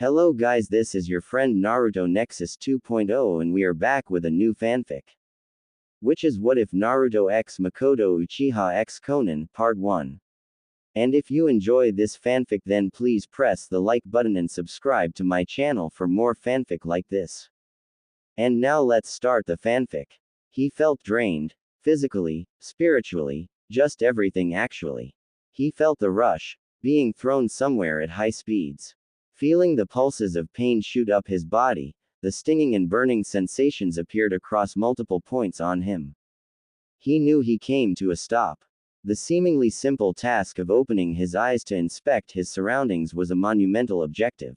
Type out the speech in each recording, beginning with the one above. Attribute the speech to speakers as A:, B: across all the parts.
A: Hello guys, this is your friend Naruto Nexus 2.0 and we are back with a new fanfic. Which is What If Naruto x Mikoto Uchiha x Konan, Part 1. And if you enjoy this fanfic then please press the like button and subscribe to my channel for more fanfic like this. And now let's start the fanfic. He felt drained, physically, spiritually, just everything actually. He felt the rush, being thrown somewhere at high speeds. Feeling the pulses of pain shoot up his body, the stinging and burning sensations appeared across multiple points on him. He knew he came to a stop. The seemingly simple task of opening his eyes to inspect his surroundings was a monumental objective.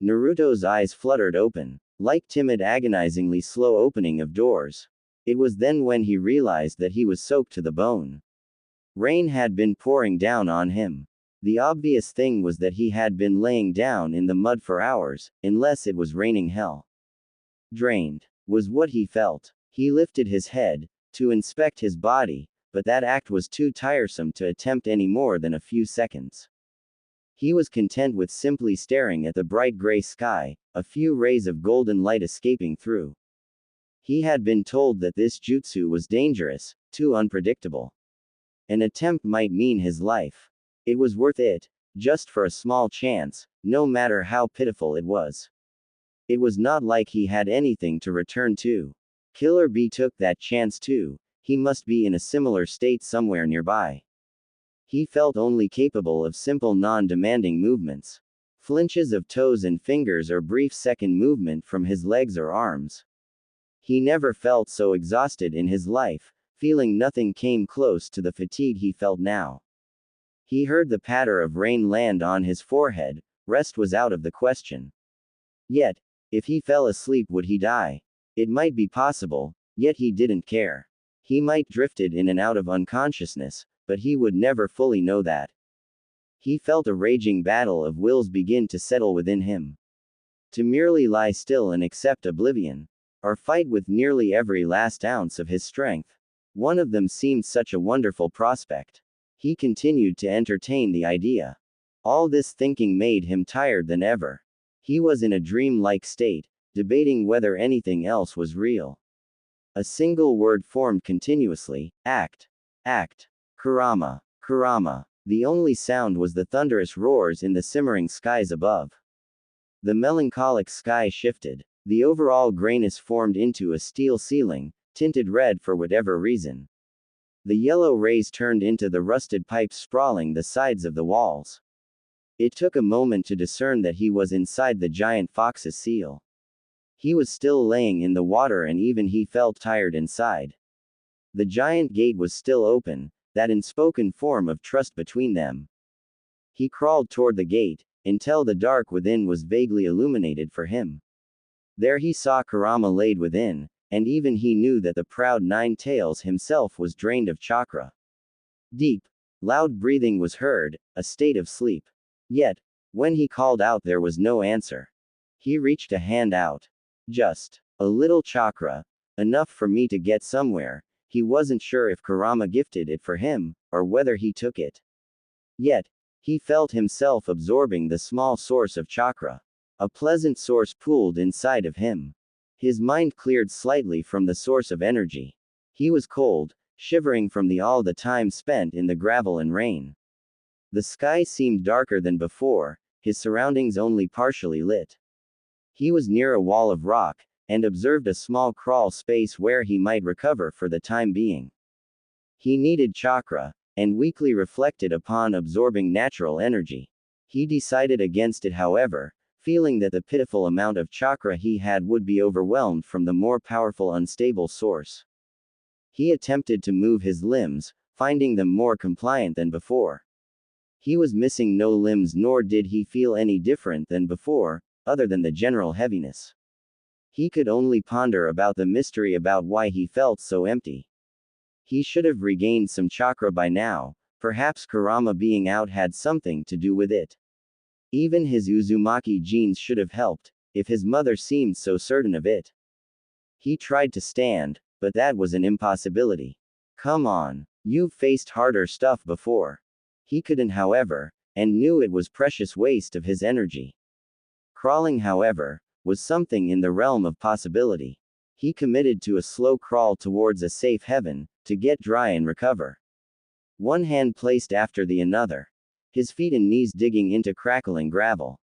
A: Naruto's eyes fluttered open, like timid agonizingly slow opening of doors. It was then when he realized that he was soaked to the bone. Rain had been pouring down on him. The obvious thing was that he had been laying down in the mud for hours, unless it was raining hell. Drained was what he felt. He lifted his head to inspect his body, but that act was too tiresome to attempt any more than a few seconds. He was content with simply staring at the bright gray sky, a few rays of golden light escaping through. He had been told that this jutsu was dangerous, too unpredictable. An attempt might mean his life. It was worth it, just for a small chance, no matter how pitiful it was. It was not like he had anything to return to. Killer Bee took that chance too. He must be in a similar state somewhere nearby. He felt only capable of simple non-demanding movements. Flinches of toes and fingers or brief second movement from his legs or arms. He never felt so exhausted in his life, feeling nothing came close to the fatigue he felt now. He heard the patter of rain land on his forehead, rest was out of the question. Yet, if he fell asleep would he die? It might be possible, yet he didn't care. He might drifted in and out of unconsciousness, but he would never fully know that. He felt a raging battle of wills begin to settle within him. To merely lie still and accept oblivion, or fight with nearly every last ounce of his strength. One of them seemed such a wonderful prospect. He continued to entertain the idea. All this thinking made him tired than ever. He was in a dream-like state, debating whether anything else was real. A single word formed continuously: act. Act. Kurama. Kurama. The only sound was the thunderous roars in the simmering skies above. The melancholic sky shifted. The overall grayness formed into a steel ceiling, tinted red for whatever reason. The yellow rays turned into the rusted pipes sprawling the sides of the walls. It took a moment to discern that he was inside the giant fox's seal. He was still laying in the water and even he felt tired inside. The giant gate was still open, that unspoken form of trust between them. He crawled toward the gate, until the dark within was vaguely illuminated for him. There he saw Kurama laid within, and even he knew that the proud Nine Tails himself was drained of chakra. Deep, loud breathing was heard, a state of sleep. Yet, when he called out there was no answer. He reached a hand out. Just a little chakra, enough for me to get somewhere. He wasn't sure if Kurama gifted it for him, or whether he took it. Yet, he felt himself absorbing the small source of chakra. A pleasant source pooled inside of him. His mind cleared slightly from the source of energy. He was cold, shivering from all the time spent in the gravel and rain. The sky seemed darker than before, his surroundings only partially lit. He was near a wall of rock, and observed a small crawl space where he might recover for the time being. He needed chakra, and weakly reflected upon absorbing natural energy. He decided against it however, feeling that the pitiful amount of chakra he had would be overwhelmed from the more powerful unstable source. He attempted to move his limbs, finding them more compliant than before. He was missing no limbs nor did he feel any different than before, other than the general heaviness. He could only ponder about the mystery about why he felt so empty. He should have regained some chakra by now, perhaps Kurama being out had something to do with it. Even his Uzumaki genes should have helped, if his mother seemed so certain of it. He tried to stand, but that was an impossibility. Come on, you've faced harder stuff before. He couldn't however, and knew it was precious waste of his energy. Crawling, however, was something in the realm of possibility. He committed to a slow crawl towards a safe haven, to get dry and recover. One hand placed after the another. His feet and knees digging into crackling gravel.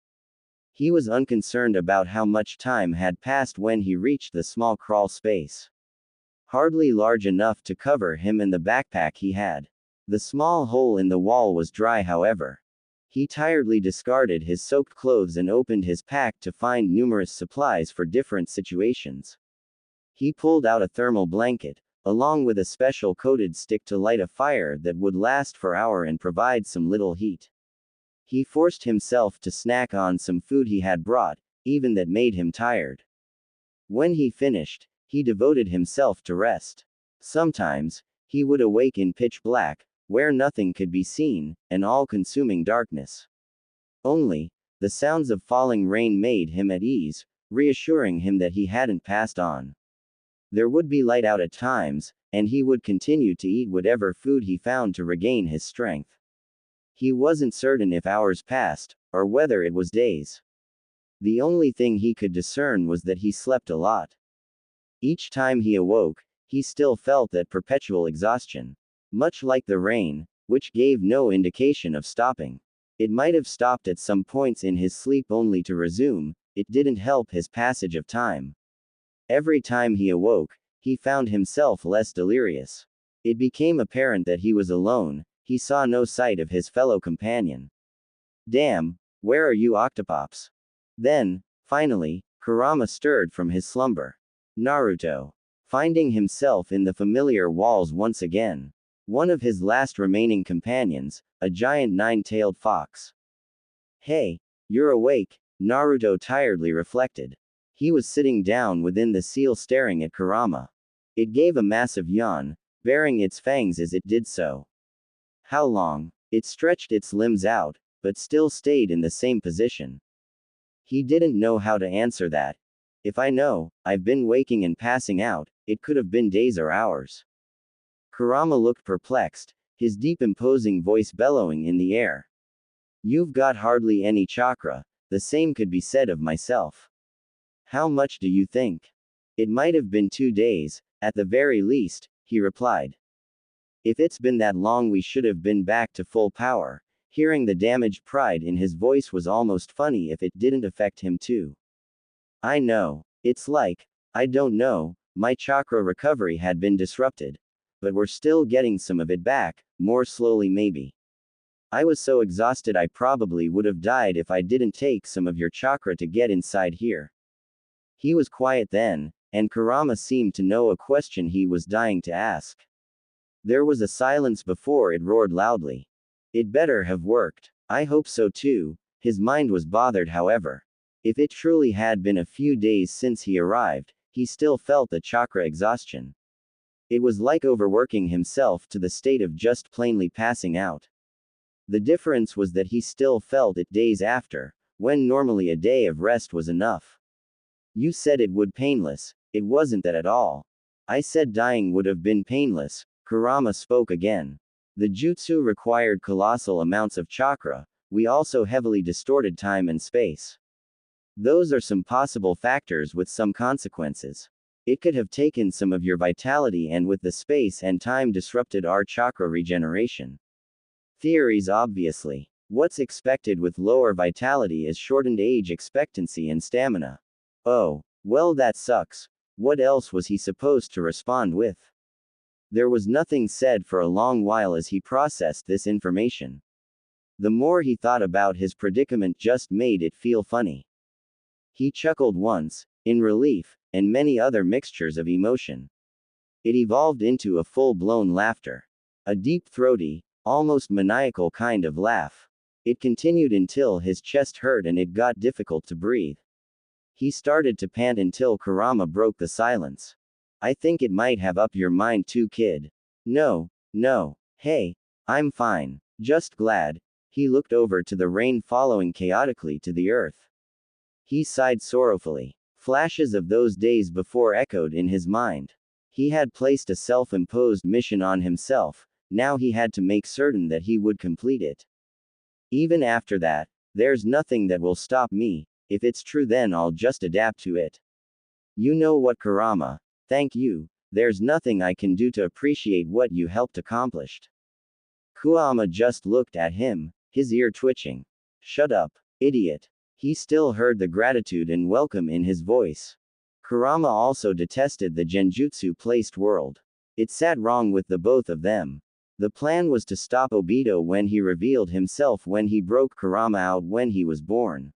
A: He was unconcerned about how much time had passed when he reached the small crawl space. Hardly large enough to cover him and the backpack he had. The small hole in the wall was dry, however. He tiredly discarded his soaked clothes and opened his pack to find numerous supplies for different situations. He pulled out a thermal blanket, along with a special coated stick to light a fire that would last for hours and provide some little heat. He forced himself to snack on some food he had brought, even that made him tired. When he finished, he devoted himself to rest. Sometimes, he would awake in pitch black, where nothing could be seen, an all-consuming darkness. Only, the sounds of falling rain made him at ease, reassuring him that he hadn't passed on. There would be light out at times, and he would continue to eat whatever food he found to regain his strength. He wasn't certain if hours passed, or whether it was days. The only thing he could discern was that he slept a lot. Each time he awoke, he still felt that perpetual exhaustion. Much like the rain, which gave no indication of stopping. It might have stopped at some points in his sleep only to resume, it didn't help his passage of time. Every time he awoke, he found himself less delirious. It became apparent that he was alone, he saw no sight of his fellow companion. Damn, where are you, Octopops? Then, finally, Kurama stirred from his slumber. Naruto. Finding himself in the familiar walls once again. One of his last remaining companions, a giant nine-tailed fox. Hey, you're awake, Naruto tiredly reflected. He was sitting down within the seal staring at Kurama. It gave a massive yawn, baring its fangs as it did so. How long? It stretched its limbs out, but still stayed in the same position. He didn't know how to answer that. If I know, I've been waking and passing out, it could have been days or hours. Kurama looked perplexed, his deep imposing voice bellowing in the air. You've got hardly any chakra, the same could be said of myself. How much do you think? It might have been 2 days, at the very least, he replied. If it's been that long, we should have been back to full power. Hearing the damaged pride in his voice was almost funny if it didn't affect him too. I know, it's like, I don't know, my chakra recovery had been disrupted. But we're still getting some of it back, more slowly maybe. I was so exhausted I probably would have died if I didn't take some of your chakra to get inside here. He was quiet then, and Kurama seemed to know a question he was dying to ask. There was a silence before it roared loudly. It better have worked. I hope so too. His mind was bothered, however. If it truly had been a few days since he arrived, he still felt the chakra exhaustion. It was like overworking himself to the state of just plainly passing out. The difference was that he still felt it days after, when normally a day of rest was enough. You said it would painless, it wasn't that at all. I said dying would have been painless, Kurama spoke again. The jutsu required colossal amounts of chakra, we also heavily distorted time and space. Those are some possible factors with some consequences. It could have taken some of your vitality and with the space and time disrupted our chakra regeneration. Theories obviously. What's expected with lower vitality is shortened age expectancy and stamina. Oh, well that sucks. What else was he supposed to respond with? There was nothing said for a long while as he processed this information. The more he thought about his predicament just made it feel funny. He chuckled once, in relief, and many other mixtures of emotion. It evolved into a full-blown laughter. A deep throaty, almost maniacal kind of laugh. It continued until his chest hurt and it got difficult to breathe. He started to pant until Kurama broke the silence. I think it might have up your mind too, kid. No, hey, I'm fine. Just glad. He looked over to the rain following chaotically to the earth. He sighed sorrowfully. Flashes of those days before echoed in his mind. He had placed a self-imposed mission on himself, now he had to make certain that he would complete it. Even after that, there's nothing that will stop me. If it's true, then I'll just adapt to it. You know what, Kurama? Thank you. There's nothing I can do to appreciate what you helped accomplish. Kurama just looked at him, his ear twitching. Shut up, idiot. He still heard the gratitude and welcome in his voice. Kurama also detested the genjutsu-placed world. It sat wrong with the both of them. The plan was to stop Obito when he revealed himself when he broke Kurama out when he was born.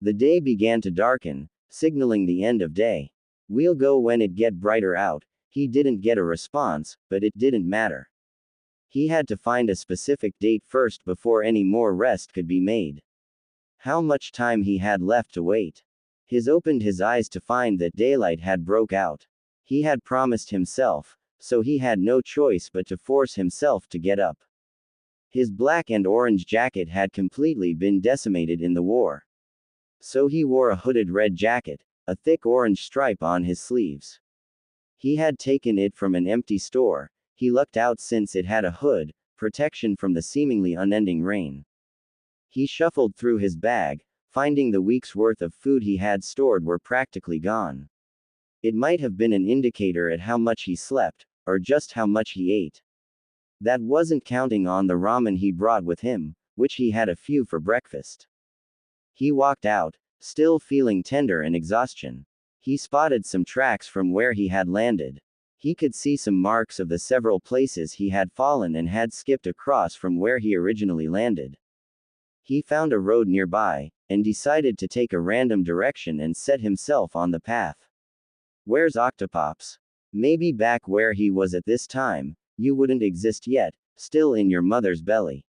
A: The day began to darken, signaling the end of day. We'll go when it get brighter out. He didn't get a response, but it didn't matter. He had to find a specific date first before any more rest could be made. How much time he had left to wait. He opened his eyes to find that daylight had broke out. He had promised himself, so he had no choice but to force himself to get up. His black and orange jacket had completely been decimated in the war. So he wore a hooded red jacket, a thick orange stripe on his sleeves. He had taken it from an empty store. He lucked out since it had a hood, protection from the seemingly unending rain. He shuffled through his bag, finding the week's worth of food he had stored were practically gone. It might have been an indicator at how much he slept, or just how much he ate. That wasn't counting on the ramen he brought with him, which he had a few for breakfast. He walked out, still feeling tender and exhaustion. He spotted some tracks from where he had landed. He could see some marks of the several places he had fallen and had skipped across from where he originally landed. He found a road nearby, and decided to take a random direction and set himself on the path. Where's Octopops? Maybe back where he was at this time, you wouldn't exist yet, still in your mother's belly.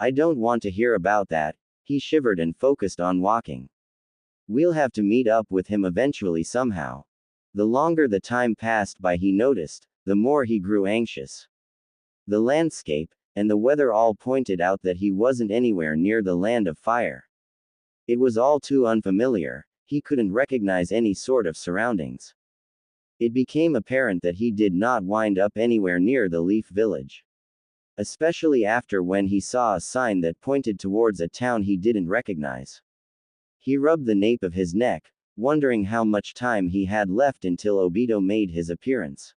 A: I don't want to hear about that. He shivered and focused on walking. We'll have to meet up with him eventually somehow. The longer the time passed by, he noticed, the more he grew anxious. The landscape and the weather all pointed out that he wasn't anywhere near the land of fire. It was all too unfamiliar. He couldn't recognize any sort of surroundings. It became apparent that he did not wind up anywhere near the Leaf Village. Especially after when he saw a sign that pointed towards a town he didn't recognize. He rubbed the nape of his neck, wondering how much time he had left until Obito made his appearance.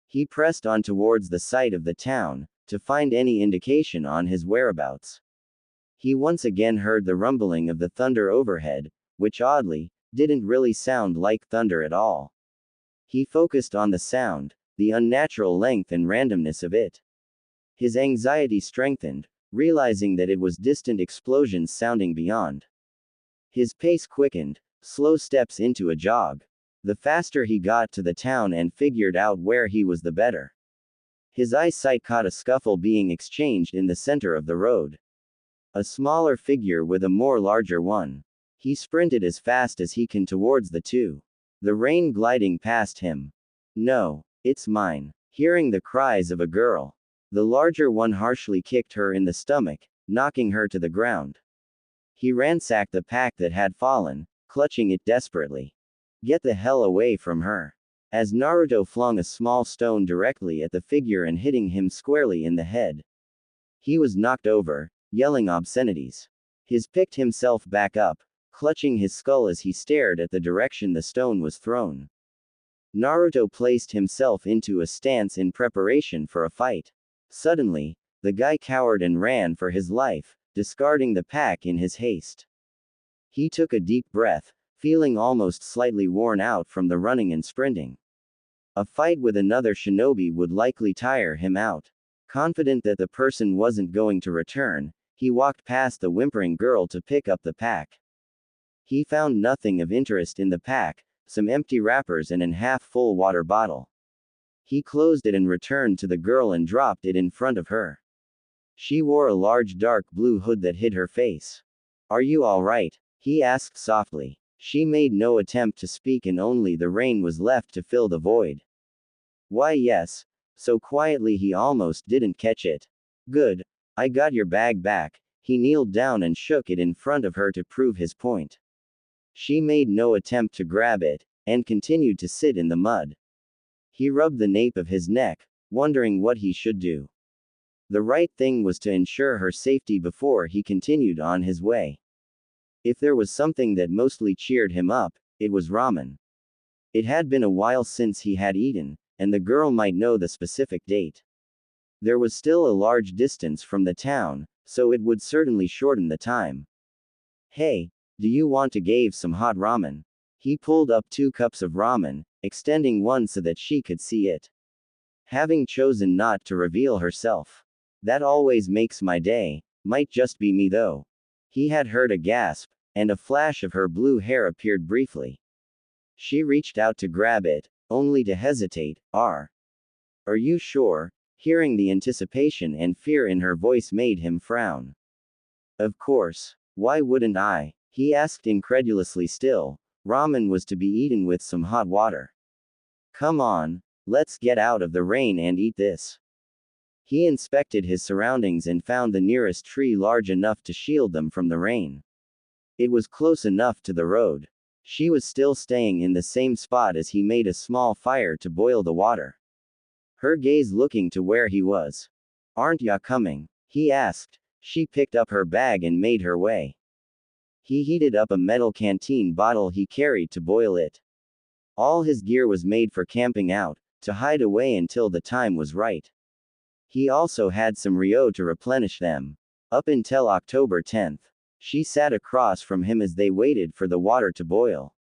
A: He pressed on towards the site of the town, to find any indication on his whereabouts. He once again heard the rumbling of the thunder overhead, which oddly, didn't really sound like thunder at all. He focused on the sound, the unnatural length and randomness of it. His anxiety strengthened, realizing that it was distant explosions sounding beyond. His pace quickened, slow steps into a jog. The faster he got to the town and figured out where he was, the better. His eyesight caught a scuffle being exchanged in the center of the road. A smaller figure with a more larger one. He sprinted as fast as he can towards the two. The rain gliding past him. No, it's mine. Hearing the cries of a girl. The larger one harshly kicked her in the stomach, knocking her to the ground. He ransacked the pack that had fallen, clutching it desperately. Get the hell away from her. As Naruto flung a small stone directly at the figure and hitting him squarely in the head. He was knocked over, yelling obscenities. He picked himself back up, clutching his skull as he stared at the direction the stone was thrown. Naruto placed himself into a stance in preparation for a fight. Suddenly, the guy cowered and ran for his life, discarding the pack in his haste. He took a deep breath, feeling almost slightly worn out from the running and sprinting. A fight with another shinobi would likely tire him out. Confident that the person wasn't going to return, he walked past the whimpering girl to pick up the pack. He found nothing of interest in the pack, some empty wrappers and an half-full water bottle. He closed it and returned to the girl and dropped it in front of her. She wore a large dark blue hood that hid her face. Are you all right? He asked softly. She made no attempt to speak and only the rain was left to fill the void. Why yes, so quietly he almost didn't catch it. Good, I got your bag back. He kneeled down and shook it in front of her to prove his point. She made no attempt to grab it, and continued to sit in the mud. He rubbed the nape of his neck, wondering what he should do. The right thing was to ensure her safety before he continued on his way. If there was something that mostly cheered him up, it was ramen. It had been a while since he had eaten, and the girl might know the specific date. There was still a large distance from the town, so it would certainly shorten the time. Hey, do you want to give some hot ramen? He pulled up 2 cups of ramen, extending one so that she could see it. Having chosen not to reveal herself. That always makes my day, might just be me though. He had heard a gasp, and a flash of her blue hair appeared briefly. She reached out to grab it, only to hesitate. Are you sure? Hearing the anticipation and fear in her voice made him frown. Of course. Why wouldn't I? He asked incredulously still. Ramen was to be eaten with some hot water. Come on, let's get out of the rain and eat this. He inspected his surroundings and found the nearest tree large enough to shield them from the rain. It was close enough to the road. She was still staying in the same spot as he made a small fire to boil the water. Her gaze looking to where he was. Aren't ya coming? He asked. She picked up her bag and made her way. He heated up a metal canteen bottle he carried to boil it. All his gear was made for camping out, to hide away until the time was right. He also had some Ryo to replenish them. Up until October 10th. She sat across from him as they waited for the water to boil.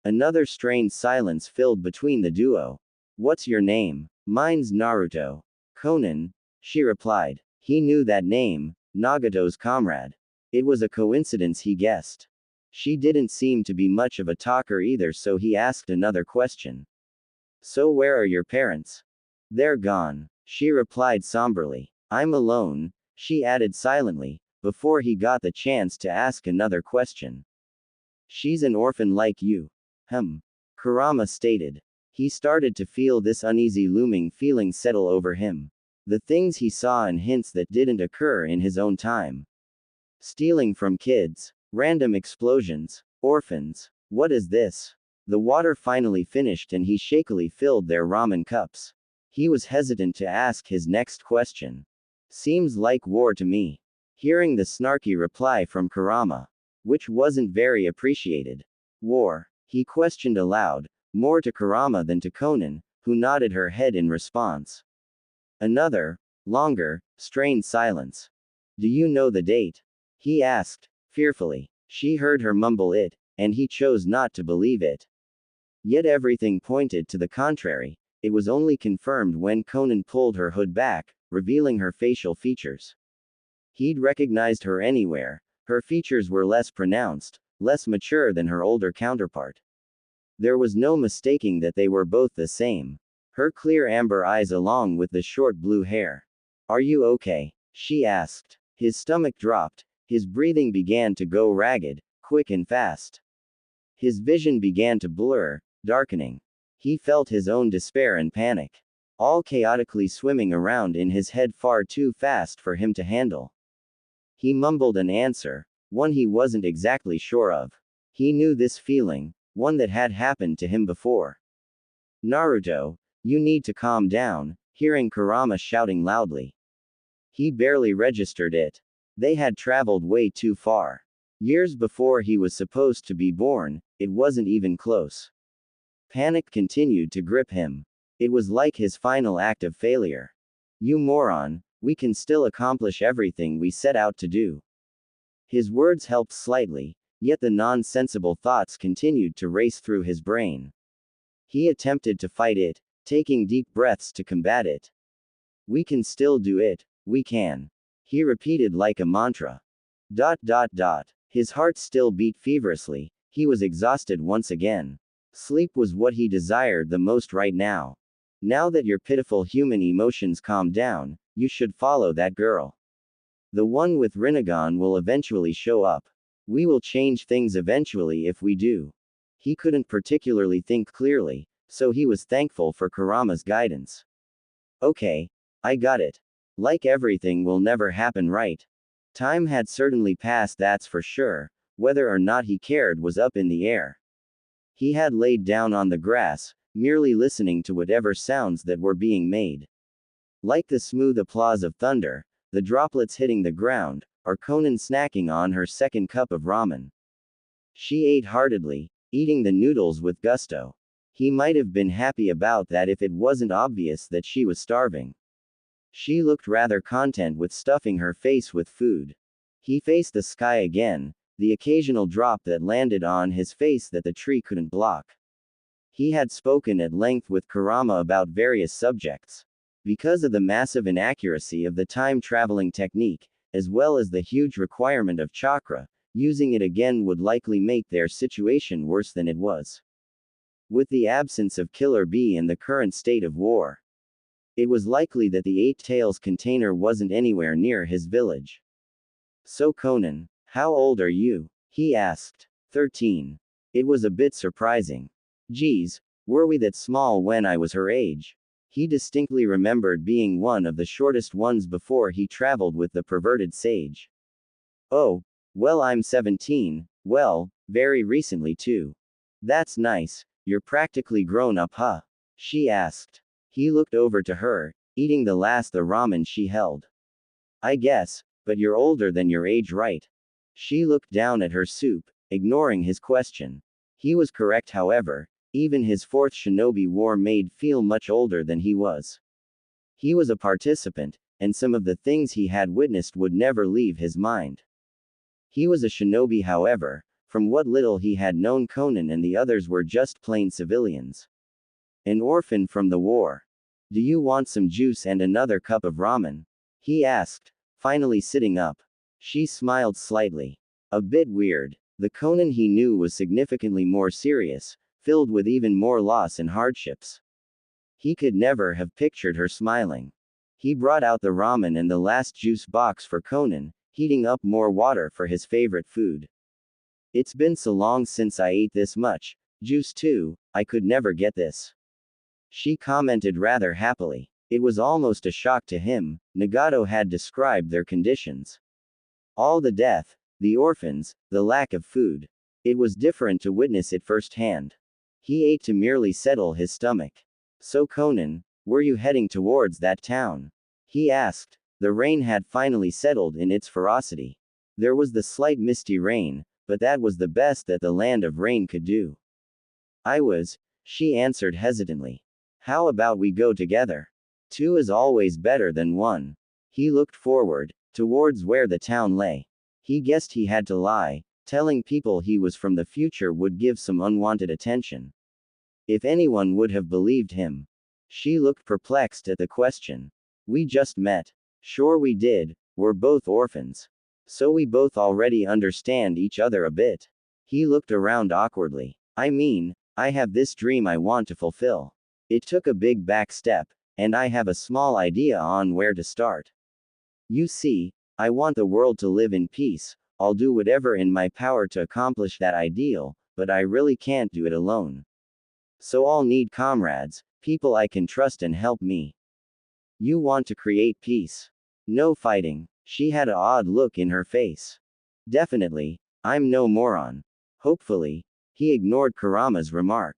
A: Another strained silence filled between the duo. What's your name? Mine's Naruto. Konan, she replied. He knew that name, Nagato's comrade. It was a coincidence he guessed. She didn't seem to be much of a talker either, so he asked another question. So where are your parents? They're gone, she replied somberly. I'm alone, she added silently, before he got the chance to ask another question. She's an orphan like you. Kurama stated. He started to feel this uneasy looming feeling settle over him. The things he saw and hints that didn't occur in his own time. Stealing from kids. Random explosions. Orphans. What is this? The water finally finished and he shakily filled their ramen cups. He was hesitant to ask his next question. Seems like war to me. Hearing the snarky reply from Kurama. Which wasn't very appreciated. War? He questioned aloud, more to Kurama than to Konan, who nodded her head in response. Another, longer, strained silence. Do you know the date? He asked, fearfully. She heard her mumble it, and he chose not to believe it. Yet everything pointed to the contrary. It was only confirmed when Konan pulled her hood back, revealing her facial features. He'd recognized her anywhere. Her features were less pronounced, less mature than her older counterpart. There was no mistaking that they were both the same. Her clear amber eyes along with the short blue hair. Are you okay? She asked. His stomach dropped. His breathing began to go ragged, quick and fast. His vision began to blur, darkening. He felt his own despair and panic. All chaotically swimming around in his head far too fast for him to handle. He mumbled an answer, one he wasn't exactly sure of. He knew this feeling, one that had happened to him before. Naruto, you need to calm down, hearing Kurama shouting loudly. He barely registered it. They had traveled way too far. Years before he was supposed to be born, it wasn't even close. Panic continued to grip him. It was like his final act of failure. You moron, we can still accomplish everything we set out to do. His words helped slightly, yet the nonsensible thoughts continued to race through his brain. He attempted to fight it, taking deep breaths to combat it. We can still do it, we can. He repeated like a mantra. ... His heart still beat feverishly. He was exhausted once again. Sleep was what he desired the most right now. Now that your pitiful human emotions calm down, you should follow that girl. The one with Rinnegan will eventually show up. We will change things eventually if we do. He couldn't particularly think clearly, so he was thankful for Kurama's guidance. Okay, I got it. Like everything will never happen right. Time had certainly passed, that's for sure. Whether or not he cared was up in the air. He had laid down on the grass, merely listening to whatever sounds that were being made. Like the smooth applause of thunder, the droplets hitting the ground, or Konan snacking on her second cup of ramen. She ate heartedly, eating the noodles with gusto. He might have been happy about that if it wasn't obvious that she was starving. She looked rather content with stuffing her face with food. He faced the sky again, the occasional drop that landed on his face that the tree couldn't block. He had spoken at length with Kurama about various subjects. Because of the massive inaccuracy of the time-traveling technique, as well as the huge requirement of chakra, using it again would likely make their situation worse than it was. With the absence of Killer Bee and the current state of war, it was likely that the Eight Tails container wasn't anywhere near his village. So Konan, how old are you? He asked. 13. It was a bit surprising. Geez, were we that small when I was her age? He distinctly remembered being one of the shortest ones before he traveled with the perverted sage. Oh, well, I'm 17, well, very recently too. That's nice, you're practically grown up, huh? She asked. He looked over to her, eating the ramen she held. I guess, but you're older than your age, right? She looked down at her soup, ignoring his question. He was correct, however. Even his fourth shinobi war made feel much older than he was. He was a participant, and some of the things he had witnessed would never leave his mind. He was a shinobi, however. From what little he had known, Konan and the others were just plain civilians. An orphan from the war. Do you want some juice and another cup of ramen? He asked, finally sitting up. She smiled slightly. A bit weird. The Konan he knew was significantly more serious, filled with even more loss and hardships. He could never have pictured her smiling. He brought out the ramen and the last juice box for Konan, heating up more water for his favorite food. It's been so long since I ate this much juice too, I could never get this. She commented rather happily. It was almost a shock to him. Nagato had described their conditions. All the death, the orphans, the lack of food. It was different to witness it firsthand. He ate to merely settle his stomach. So Konan, were you heading towards that town? He asked. The rain had finally settled in its ferocity. There was the slight misty rain, but that was the best that the land of rain could do. I was, she answered hesitantly. How about we go together? Two is always better than one. He looked forward, towards where the town lay. He guessed he had to lie. Telling people he was from the future would give some unwanted attention. If anyone would have believed him. She looked perplexed at the question. We just met. Sure we did, we're both orphans. So we both already understand each other a bit. He looked around awkwardly. I mean, I have this dream I want to fulfill. It took a big back step, and I have a small idea on where to start. You see, I want the world to live in peace. I'll do whatever in my power to accomplish that ideal, but I really can't do it alone. So I'll need comrades, people I can trust and help me. You want to create peace. No fighting. She had an odd look in her face. Definitely, I'm no moron. Hopefully, he ignored Kurama's remark.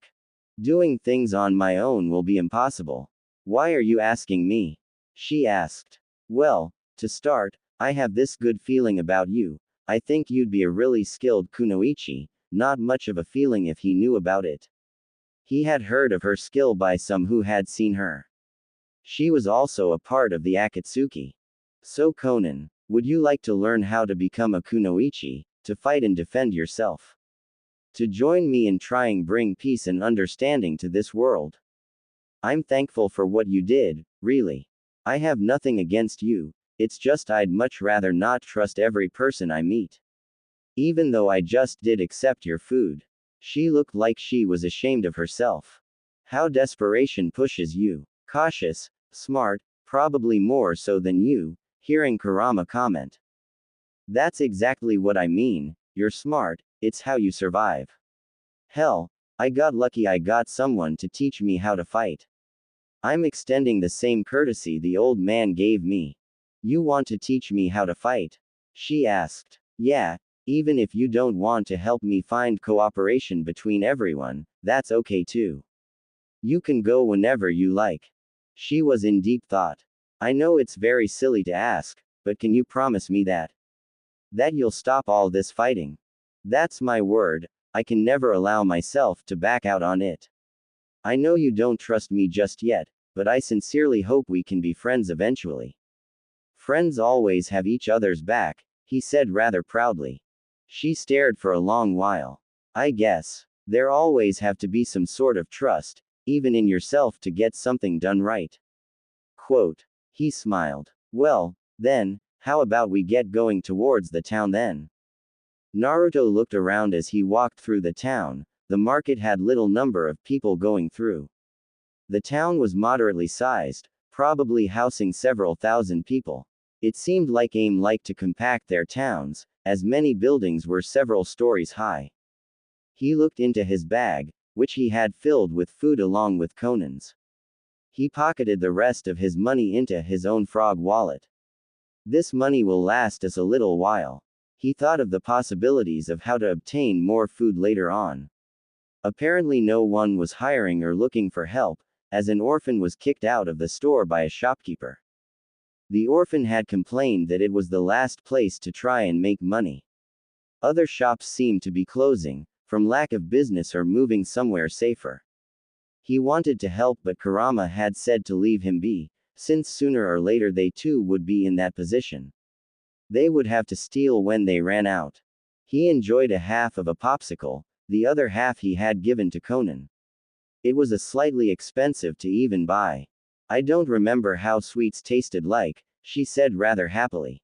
A: Doing things on my own will be impossible. Why are you asking me? She asked. Well, to start, I have this good feeling about you. I think you'd be a really skilled kunoichi, not much of a feeling if he knew about it. He had heard of her skill by some who had seen her. She was also a part of the Akatsuki. So Konan, would you like to learn how to become a kunoichi, to fight and defend yourself? To join me in trying bring peace and understanding to this world? I'm thankful for what you did, really. I have nothing against you, it's just I'd much rather not trust every person I meet. Even though I just did accept your food. She looked like she was ashamed of herself. How desperation pushes you. Cautious, smart, probably more so than you, hearing Kurama comment. That's exactly what I mean, you're smart, it's how you survive. Hell, I got lucky I got someone to teach me how to fight. I'm extending the same courtesy the old man gave me. You want to teach me how to fight? She asked. Yeah, even if you don't want to help me find cooperation between everyone, that's okay too. You can go whenever you like. She was in deep thought. I know it's very silly to ask, but can you promise me that you'll stop all this fighting? That's my word, I can never allow myself to back out on it. I know you don't trust me just yet, but I sincerely hope we can be friends eventually. Friends always have each other's back, he said rather proudly. She stared for a long while. I guess. There always have to be some sort of trust, even in yourself to get something done right. Quote. He smiled. Well, then, how about we get going towards the town then? Naruto looked around as he walked through the town. The market had little number of people going through. The town was moderately sized, probably housing several thousand people. It seemed like AIM liked to compact their towns, as many buildings were several stories high. He looked into his bag, which he had filled with food along with Konan's. He pocketed the rest of his money into his own frog wallet. This money will last us a little while. He thought of the possibilities of how to obtain more food later on. Apparently no one was hiring or looking for help, as an orphan was kicked out of the store by a shopkeeper. The orphan had complained that it was the last place to try and make money. Other shops seemed to be closing, from lack of business or moving somewhere safer. He wanted to help, but Kurama had said to leave him be, since sooner or later they too would be in that position. They would have to steal when they ran out. He enjoyed a half of a popsicle, the other half he had given to Konan. It was a slightly expensive to even buy. I don't remember how sweets tasted like, she said rather happily.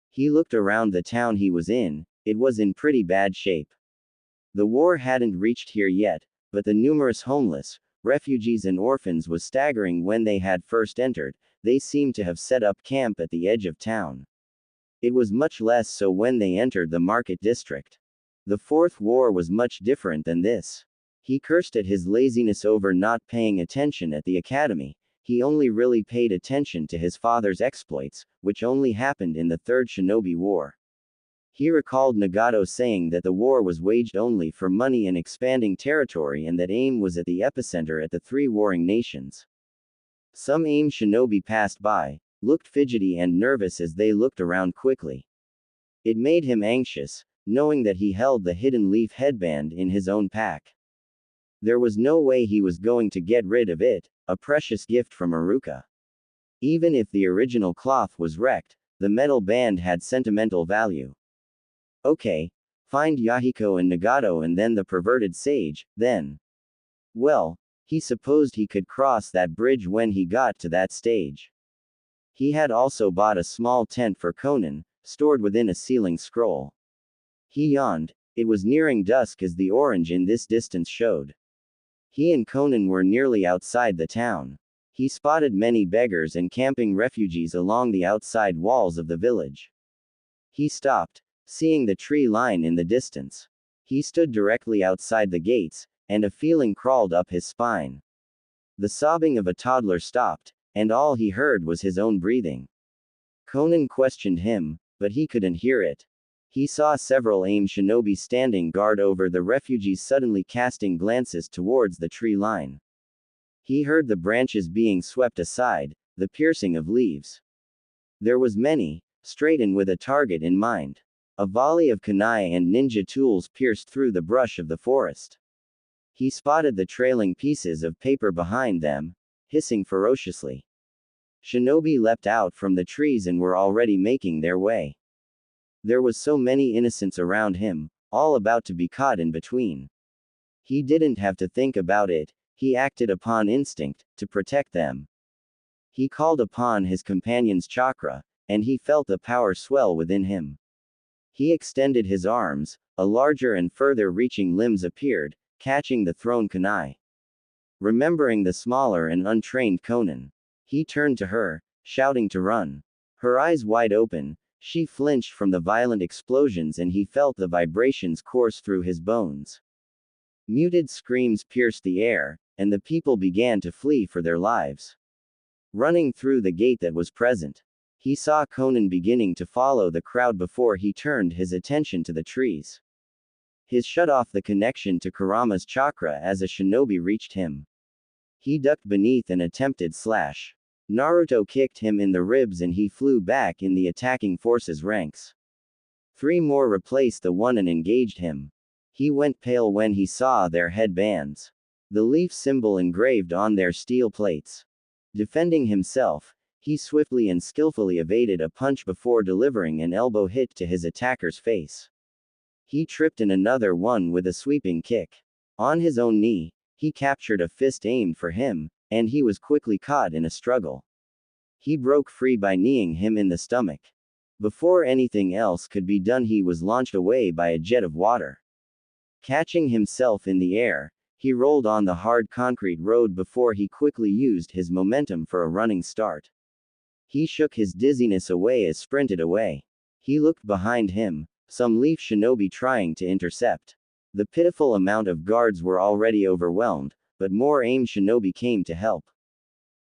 A: He looked around the town he was in, it was in pretty bad shape. The war hadn't reached here yet, but the numerous homeless, refugees and orphans was staggering when they had first entered. They seemed to have set up camp at the edge of town. It was much less so when they entered the market district. The Fourth War was much different than this. He cursed at his laziness over not paying attention at the academy. He only really paid attention to his father's exploits, which only happened in the Third Shinobi War. He recalled Nagato saying that the war was waged only for money and expanding territory, and that AIM was at the epicenter at the three warring nations. Some AIM shinobi passed by, looked fidgety and nervous as they looked around quickly. It made him anxious, knowing that he held the hidden leaf headband in his own pack. There was no way he was going to get rid of it, a precious gift from Iruka. Even if the original cloth was wrecked, the metal band had sentimental value. Okay, find Yahiko and Nagato and then the perverted sage, then. Well, he supposed he could cross that bridge when he got to that stage. He had also bought a small tent for Konan, stored within a ceiling scroll. He yawned. It was nearing dusk as the orange in this distance showed. He and Konan were nearly outside the town. He spotted many beggars and camping refugees along the outside walls of the village. He stopped, seeing the tree line in the distance. He stood directly outside the gates, and a feeling crawled up his spine. The sobbing of a toddler stopped, and all he heard was his own breathing. Konan questioned him, but he couldn't hear it. He saw several AIM shinobi standing guard over the refugees, suddenly casting glances towards the tree line. He heard the branches being swept aside, the piercing of leaves. There was many, straight and with a target in mind. A volley of kunai and ninja tools pierced through the brush of the forest. He spotted the trailing pieces of paper behind them, hissing ferociously. Shinobi leapt out from the trees and were already making their way. There was so many innocents around him, all about to be caught in between. He didn't have to think about it, he acted upon instinct, to protect them. He called upon his companion's chakra, and he felt the power swell within him. He extended his arms, a larger and further reaching limbs appeared, catching the thrown kunai. Remembering the smaller and untrained Konan, he turned to her, shouting to run. Her eyes wide open, she flinched from the violent explosions and he felt the vibrations course through his bones. Muted screams pierced the air, and the people began to flee for their lives. Running through the gate that was present, he saw Konan beginning to follow the crowd before he turned his attention to the trees. His shut off the connection to Kurama's chakra as a shinobi reached him. He ducked beneath an attempted slash. Naruto kicked him in the ribs and he flew back in the attacking force's ranks. 3 more replaced the one and engaged him. He went pale when he saw their headbands. The leaf symbol engraved on their steel plates. Defending himself, he swiftly and skillfully evaded a punch before delivering an elbow hit to his attacker's face. He tripped in another one with a sweeping kick. On his own knee, he captured a fist aimed for him, and he was quickly caught in a struggle. He broke free by kneeing him in the stomach. Before anything else could be done, he was launched away by a jet of water. Catching himself in the air, he rolled on the hard concrete road before he quickly used his momentum for a running start. He shook his dizziness away as sprinted away. He looked behind him, some leaf shinobi trying to intercept. The pitiful amount of guards were already overwhelmed, but more aimed shinobi came to help.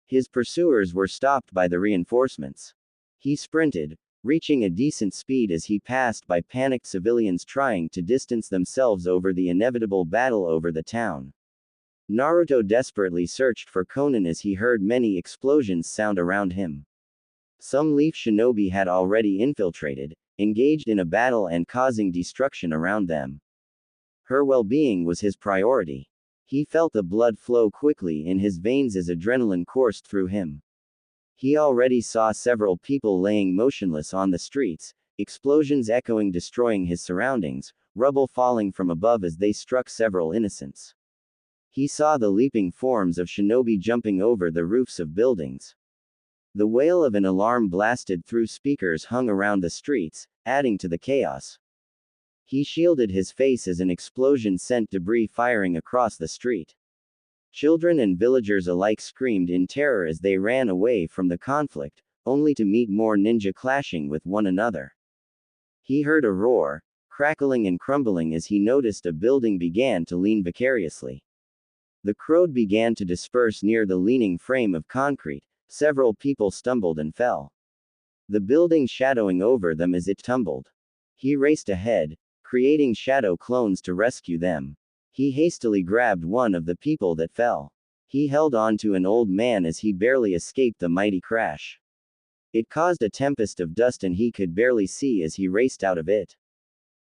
A: His pursuers were stopped by the reinforcements. He sprinted, reaching a decent speed as he passed by panicked civilians trying to distance themselves over the inevitable battle over the town. Naruto desperately searched for Konan as he heard many explosions sound around him. Some leaf shinobi had already infiltrated, engaged in a battle and causing destruction around them. Her well-being was his priority. He felt the blood flow quickly in his veins as adrenaline coursed through him. He already saw several people laying motionless on the streets, explosions echoing, destroying his surroundings, rubble falling from above as they struck several innocents. He saw the leaping forms of shinobi jumping over the roofs of buildings. The wail of an alarm blasted through speakers hung around the streets, adding to the chaos. He shielded his face as an explosion sent debris firing across the street. Children and villagers alike screamed in terror as they ran away from the conflict, only to meet more ninja clashing with one another. He heard a roar, crackling and crumbling as he noticed a building began to lean vicariously. The crowd began to disperse near the leaning frame of concrete. Several people stumbled and fell. The building shadowing over them as it tumbled. He raced ahead, creating shadow clones to rescue them. He hastily grabbed one of the people that fell. He held on to an old man as he barely escaped the mighty crash. It caused a tempest of dust and he could barely see as he raced out of it.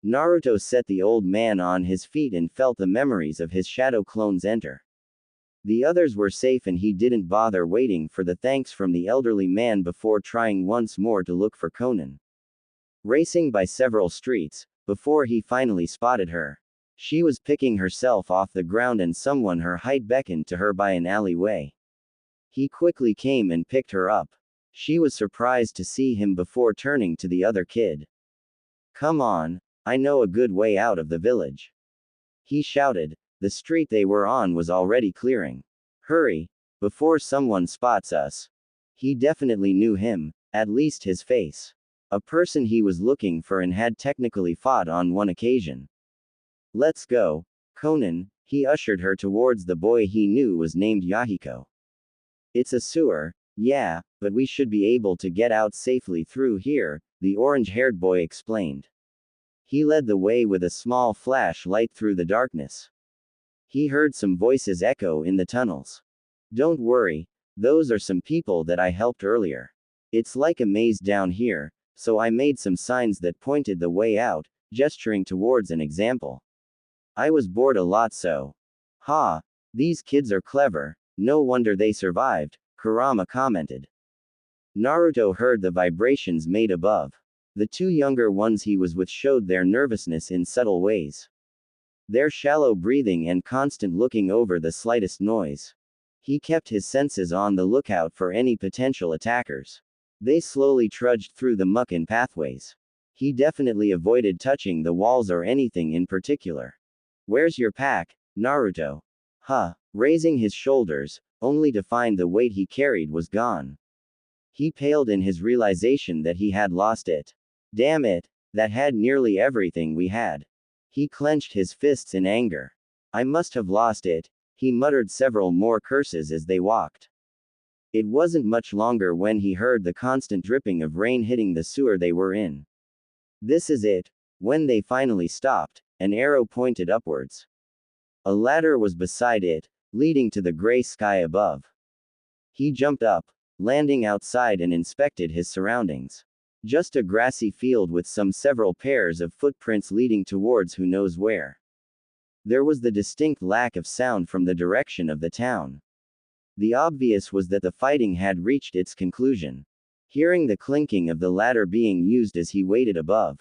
A: Naruto set the old man on his feet and felt the memories of his shadow clones enter. The others were safe and he didn't bother waiting for the thanks from the elderly man before trying once more to look for Konan. Racing by several streets, before he finally spotted her. She was picking herself off the ground and someone her height beckoned to her by an alleyway. He quickly came and picked her up. She was surprised to see him before turning to the other kid. "Come on, I know a good way out of the village," he shouted. The street they were on was already clearing. "Hurry, before someone spots us." He definitely knew him, at least his face. A person he was looking for and had technically fought on one occasion. "Let's go, Konan," he ushered her towards the boy he knew was named Yahiko. "It's a sewer, yeah, but we should be able to get out safely through here," the orange-haired boy explained. He led the way with a small flashlight through the darkness. He heard some voices echo in the tunnels. "Don't worry, those are some people that I helped earlier. It's like a maze down here, so I made some signs that pointed the way out, gesturing towards an example. I was bored a lot so." "Ha, these kids are clever, no wonder they survived," Kurama commented. Naruto heard the vibrations made above. The 2 younger ones he was with showed their nervousness in subtle ways. Their shallow breathing and constant looking over the slightest noise. He kept his senses on the lookout for any potential attackers. They slowly trudged through the muck and pathways. He definitely avoided touching the walls or anything in particular. "Where's your pack, Naruto?" "Huh," raising his shoulders, only to find the weight he carried was gone. He paled in his realization that he had lost it. "Damn it, that had nearly everything we had." He clenched his fists in anger. "I must have lost it," he muttered several more curses as they walked. It wasn't much longer when he heard the constant dripping of rain hitting the sewer they were in. This is it. When they finally stopped, an arrow pointed upwards. A ladder was beside it, leading to the gray sky above. He jumped up, landing outside and inspected his surroundings. Just a grassy field with several pairs of footprints leading towards who knows where. There was the distinct lack of sound from the direction of the town. The obvious was that the fighting had reached its conclusion. Hearing the clinking of the ladder being used as he waited above,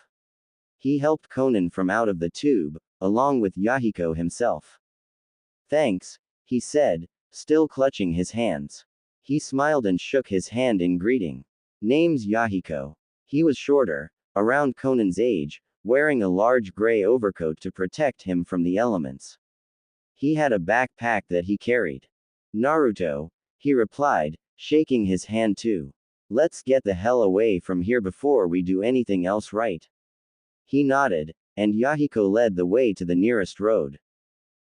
A: he helped Konan from out of the tube, along with Yahiko himself. "Thanks," he said, still clutching his hands. He smiled and shook his hand in greeting. Name's Yahiko. He was shorter, around Konan's age, wearing a large gray overcoat to protect him from the elements. He had a backpack that he carried. "Naruto," he replied, shaking his hand too. "Let's get the hell away from here before we do anything else, right?" He nodded, and Yahiko led the way to the nearest road.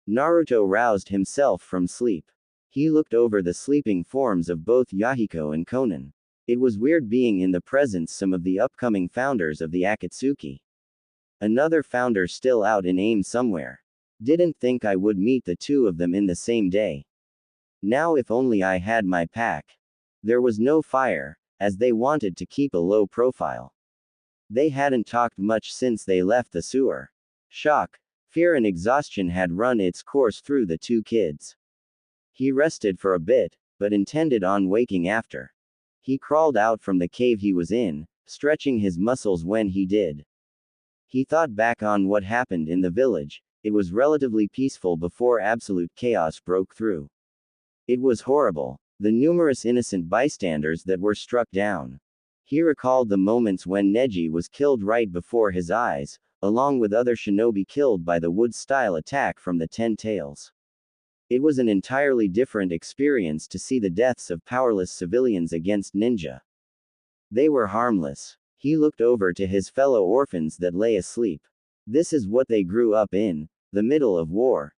A: Naruto roused himself from sleep. He looked over the sleeping forms of both Yahiko and Konan. It was weird being in the presence some of the upcoming founders of the Akatsuki. Another founder still out in AIM somewhere. Didn't think I would meet the two of them in the same day. Now if only I had my pack. There was no fire, as they wanted to keep a low profile. They hadn't talked much since they left the sewer. Shock, fear and exhaustion had run its course through the two kids. He rested for a bit, but intended on waking after. He crawled out from the cave he was in, stretching his muscles when he did. He thought back on what happened in the village. It was relatively peaceful before absolute chaos broke through. It was horrible. The numerous innocent bystanders that were struck down. He recalled the moments when Neji was killed right before his eyes, along with other shinobi killed by the wood-style attack from the 10 Tails. It was an entirely different experience to see the deaths of powerless civilians against ninja. They were harmless. He looked over to his fellow orphans that lay asleep. This is what they grew up in, the middle of war.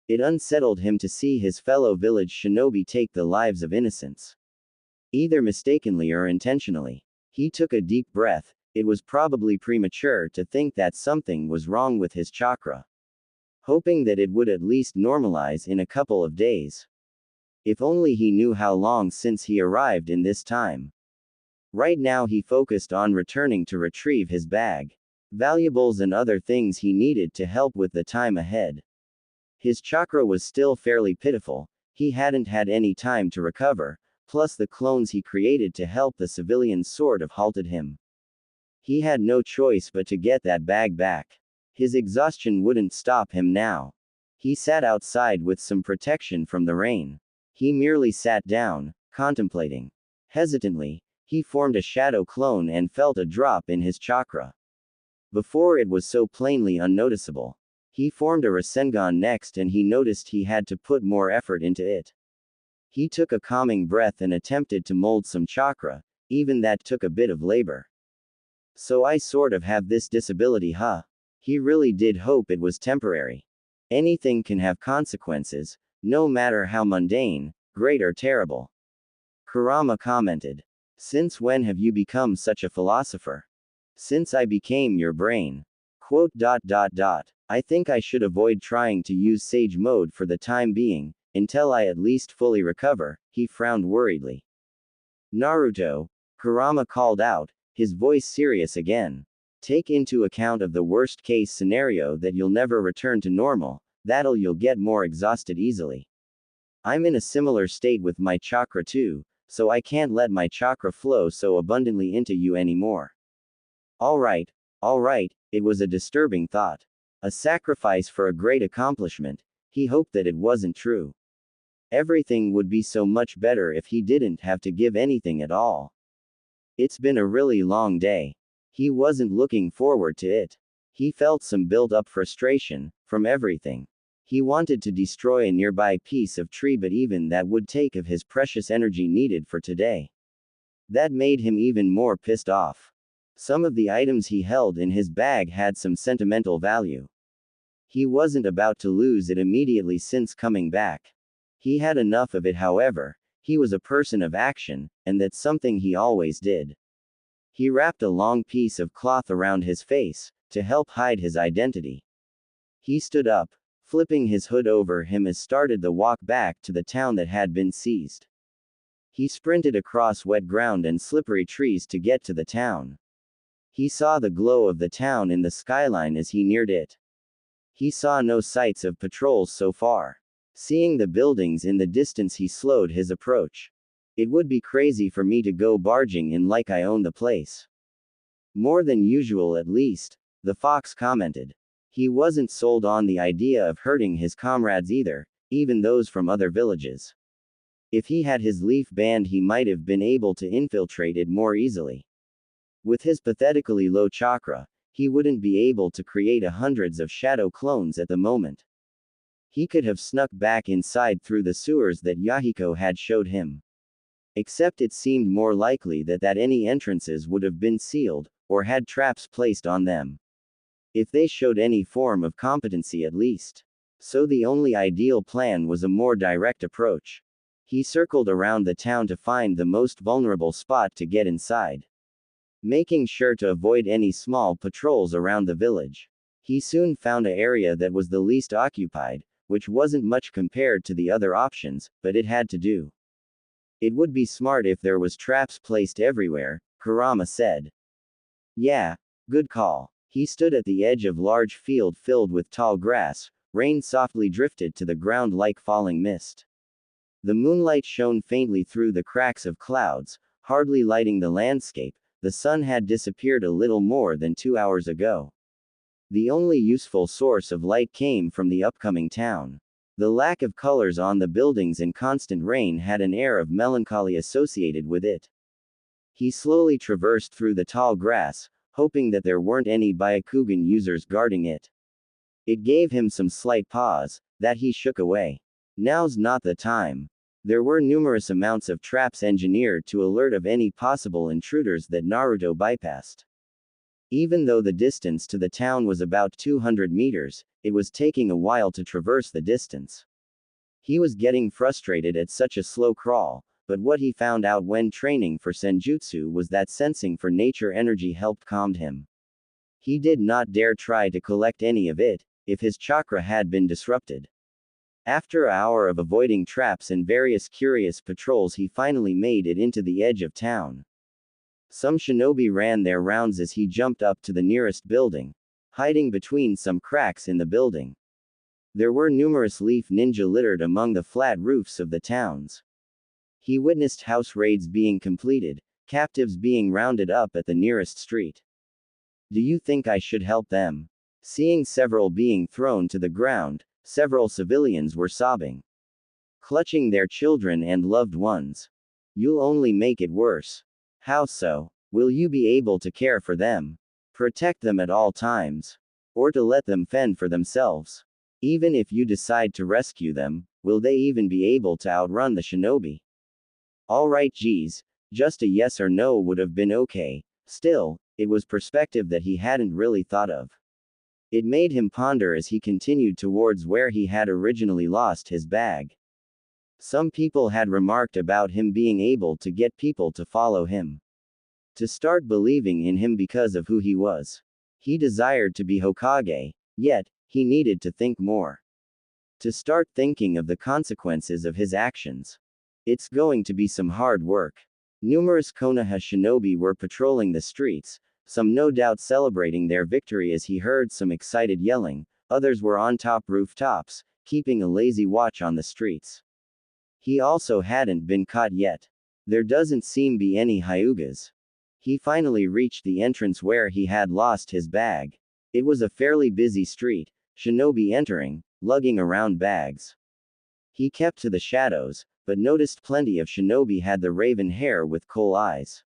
A: It unsettled him to see his fellow village shinobi take the lives of innocents. Either mistakenly or intentionally. He took a deep breath. It was probably premature to think that something was wrong with his chakra. Hoping that it would at least normalize in a couple of days. If only he knew how long since he arrived in this time. Right now he focused on returning to retrieve his bag, valuables and other things he needed to help with the time ahead. His chakra was still fairly pitiful. He hadn't had any time to recover, plus the clones he created to help the civilians sort of halted him. He had no choice but to get that bag back. His exhaustion wouldn't stop him now. He sat outside with some protection from the rain. He merely sat down, contemplating. Hesitantly, he formed a shadow clone and felt a drop in his chakra. Before it was so plainly unnoticeable. He formed a Rasengan next and he noticed he had to put more effort into it. He took a calming breath and attempted to mold some chakra, even that took a bit of labor. So I sort of have this disability, huh? He really did hope it was temporary. Anything can have consequences, no matter how mundane, great or terrible. Kurama commented. Since when have you become such a philosopher? Since I became your brain. Quote. I think I should avoid trying to use sage mode for the time being, until I at least fully recover, he frowned worriedly. Naruto, Kurama called out, his voice serious again. Take into account of the worst case scenario that you'll never return to normal, that'll you'll get more exhausted easily. I'm in a similar state with my chakra too, so I can't let my chakra flow so abundantly into you anymore. Alright, it was a disturbing thought. A sacrifice for a great accomplishment. He hoped that it wasn't true. Everything would be so much better if he didn't have to give anything at all. It's been a really long day. He wasn't looking forward to it. He felt some built-up frustration, from everything. He wanted to destroy a nearby piece of tree, but even that would take of his precious energy needed for today. That made him even more pissed off. Some of the items he held in his bag had some sentimental value. He wasn't about to lose it immediately since coming back. He had enough of it, however. He was a person of action, and that's something he always did. He wrapped a long piece of cloth around his face, to help hide his identity. He stood up, flipping his hood over him, and started the walk back to the town that had been seized. He sprinted across wet ground and slippery trees to get to the town. He saw the glow of the town in the skyline as he neared it. He saw no sights of patrols so far. Seeing the buildings in the distance, he slowed his approach. It would be crazy for me to go barging in like I own the place. More than usual at least, the fox commented. He wasn't sold on the idea of hurting his comrades either, even those from other villages. If he had his leaf band, he might have been able to infiltrate it more easily. With his pathetically low chakra, he wouldn't be able to create hundreds of shadow clones at the moment. He could have snuck back inside through the sewers that Yahiko had showed him. Except it seemed more likely that any entrances would have been sealed, or had traps placed on them. If they showed any form of competency at least. So the only ideal plan was a more direct approach. He circled around the town to find the most vulnerable spot to get inside. Making sure to avoid any small patrols around the village. He soon found an area that was the least occupied, which wasn't much compared to the other options, but it had to do. It would be smart if there was traps placed everywhere, Kurama said. Yeah, good call. He stood at the edge of large field filled with tall grass. Rain softly drifted to the ground like falling mist. The moonlight shone faintly through the cracks of clouds, hardly lighting the landscape. The sun had disappeared a little more than 2 hours ago. The only useful source of light came from the upcoming town. The lack of colors on the buildings and constant rain had an air of melancholy associated with it. He slowly traversed through the tall grass, hoping that there weren't any Byakugan users guarding it. It gave him some slight pause, that he shook away. Now's not the time. There were numerous amounts of traps engineered to alert of any possible intruders that Naruto bypassed. Even though the distance to the town was about 200 meters, it was taking a while to traverse the distance. He was getting frustrated at such a slow crawl, but what he found out when training for Senjutsu was that sensing for nature energy helped calm him. He did not dare try to collect any of it, if his chakra had been disrupted. After an hour of avoiding traps and various curious patrols, he finally made it into the edge of town. Some shinobi ran their rounds as he jumped up to the nearest building, hiding between some cracks in the building. There were numerous leaf ninja littered among the flat roofs of the towns. He witnessed house raids being completed, captives being rounded up at the nearest street. Do you think I should help them? Seeing several being thrown to the ground, several civilians were sobbing, clutching their children and loved ones. You'll only make it worse. How so? Will you be able to care for them? Protect them at all times? Or to let them fend for themselves? Even if you decide to rescue them, will they even be able to outrun the shinobi? Alright, geez, just a yes or no would have been okay. Still, it was perspective that he hadn't really thought of. It made him ponder as he continued towards where he had originally lost his bag. Some people had remarked about him being able to get people to follow him, to start believing in him because of who he was. He desired to be Hokage, yet, he needed to think more. To start thinking of the consequences of his actions. It's going to be some hard work. Numerous Konoha shinobi were patrolling the streets, some no doubt celebrating their victory as he heard some excited yelling, others were on top rooftops, keeping a lazy watch on the streets. He also hadn't been caught yet. There doesn't seem be any Hyugas. He finally reached the entrance where he had lost his bag. It was a fairly busy street, shinobi entering, lugging around bags. He kept to the shadows, but noticed plenty of shinobi had the raven hair with coal eyes.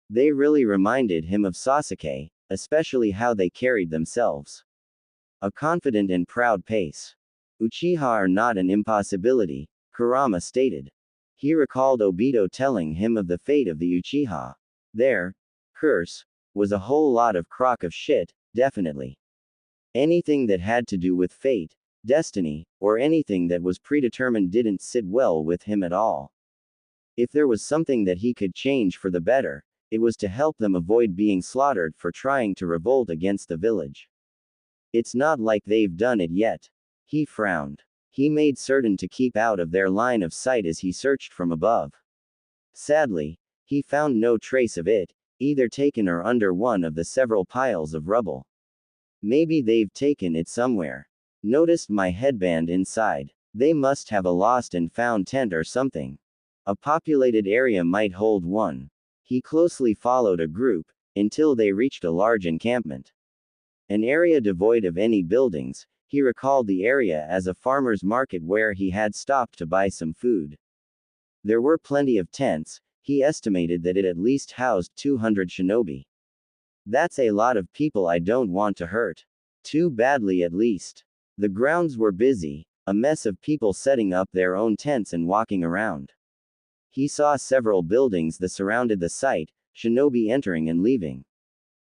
A: They really reminded him of Sasuke, especially how they carried themselves. A confident and proud pace. Uchiha are not an impossibility, Kurama stated. He recalled Obito telling him of the fate of the Uchiha. There, curse, was a whole lot of crock of shit, definitely. Anything that had to do with fate, destiny, or anything that was predetermined didn't sit well with him at all. If there was something that he could change for the better, it was to help them avoid being slaughtered for trying to revolt against the village. It's not like they've done it yet. He frowned. He made certain to keep out of their line of sight as he searched from above. Sadly, he found no trace of it, either taken or under one of the several piles of rubble. Maybe they've taken it somewhere. Noticed my headband inside. They must have a lost and found tent or something. A populated area might hold one. He closely followed a group, until they reached a large encampment. An area devoid of any buildings. He recalled the area as a farmer's market where he had stopped to buy some food. There were plenty of tents. He estimated that it at least housed 200 shinobi. That's a lot of people I don't want to hurt. Too badly at least. The grounds were busy, a mess of people setting up their own tents and walking around. He saw several buildings that surrounded the site, shinobi entering and leaving.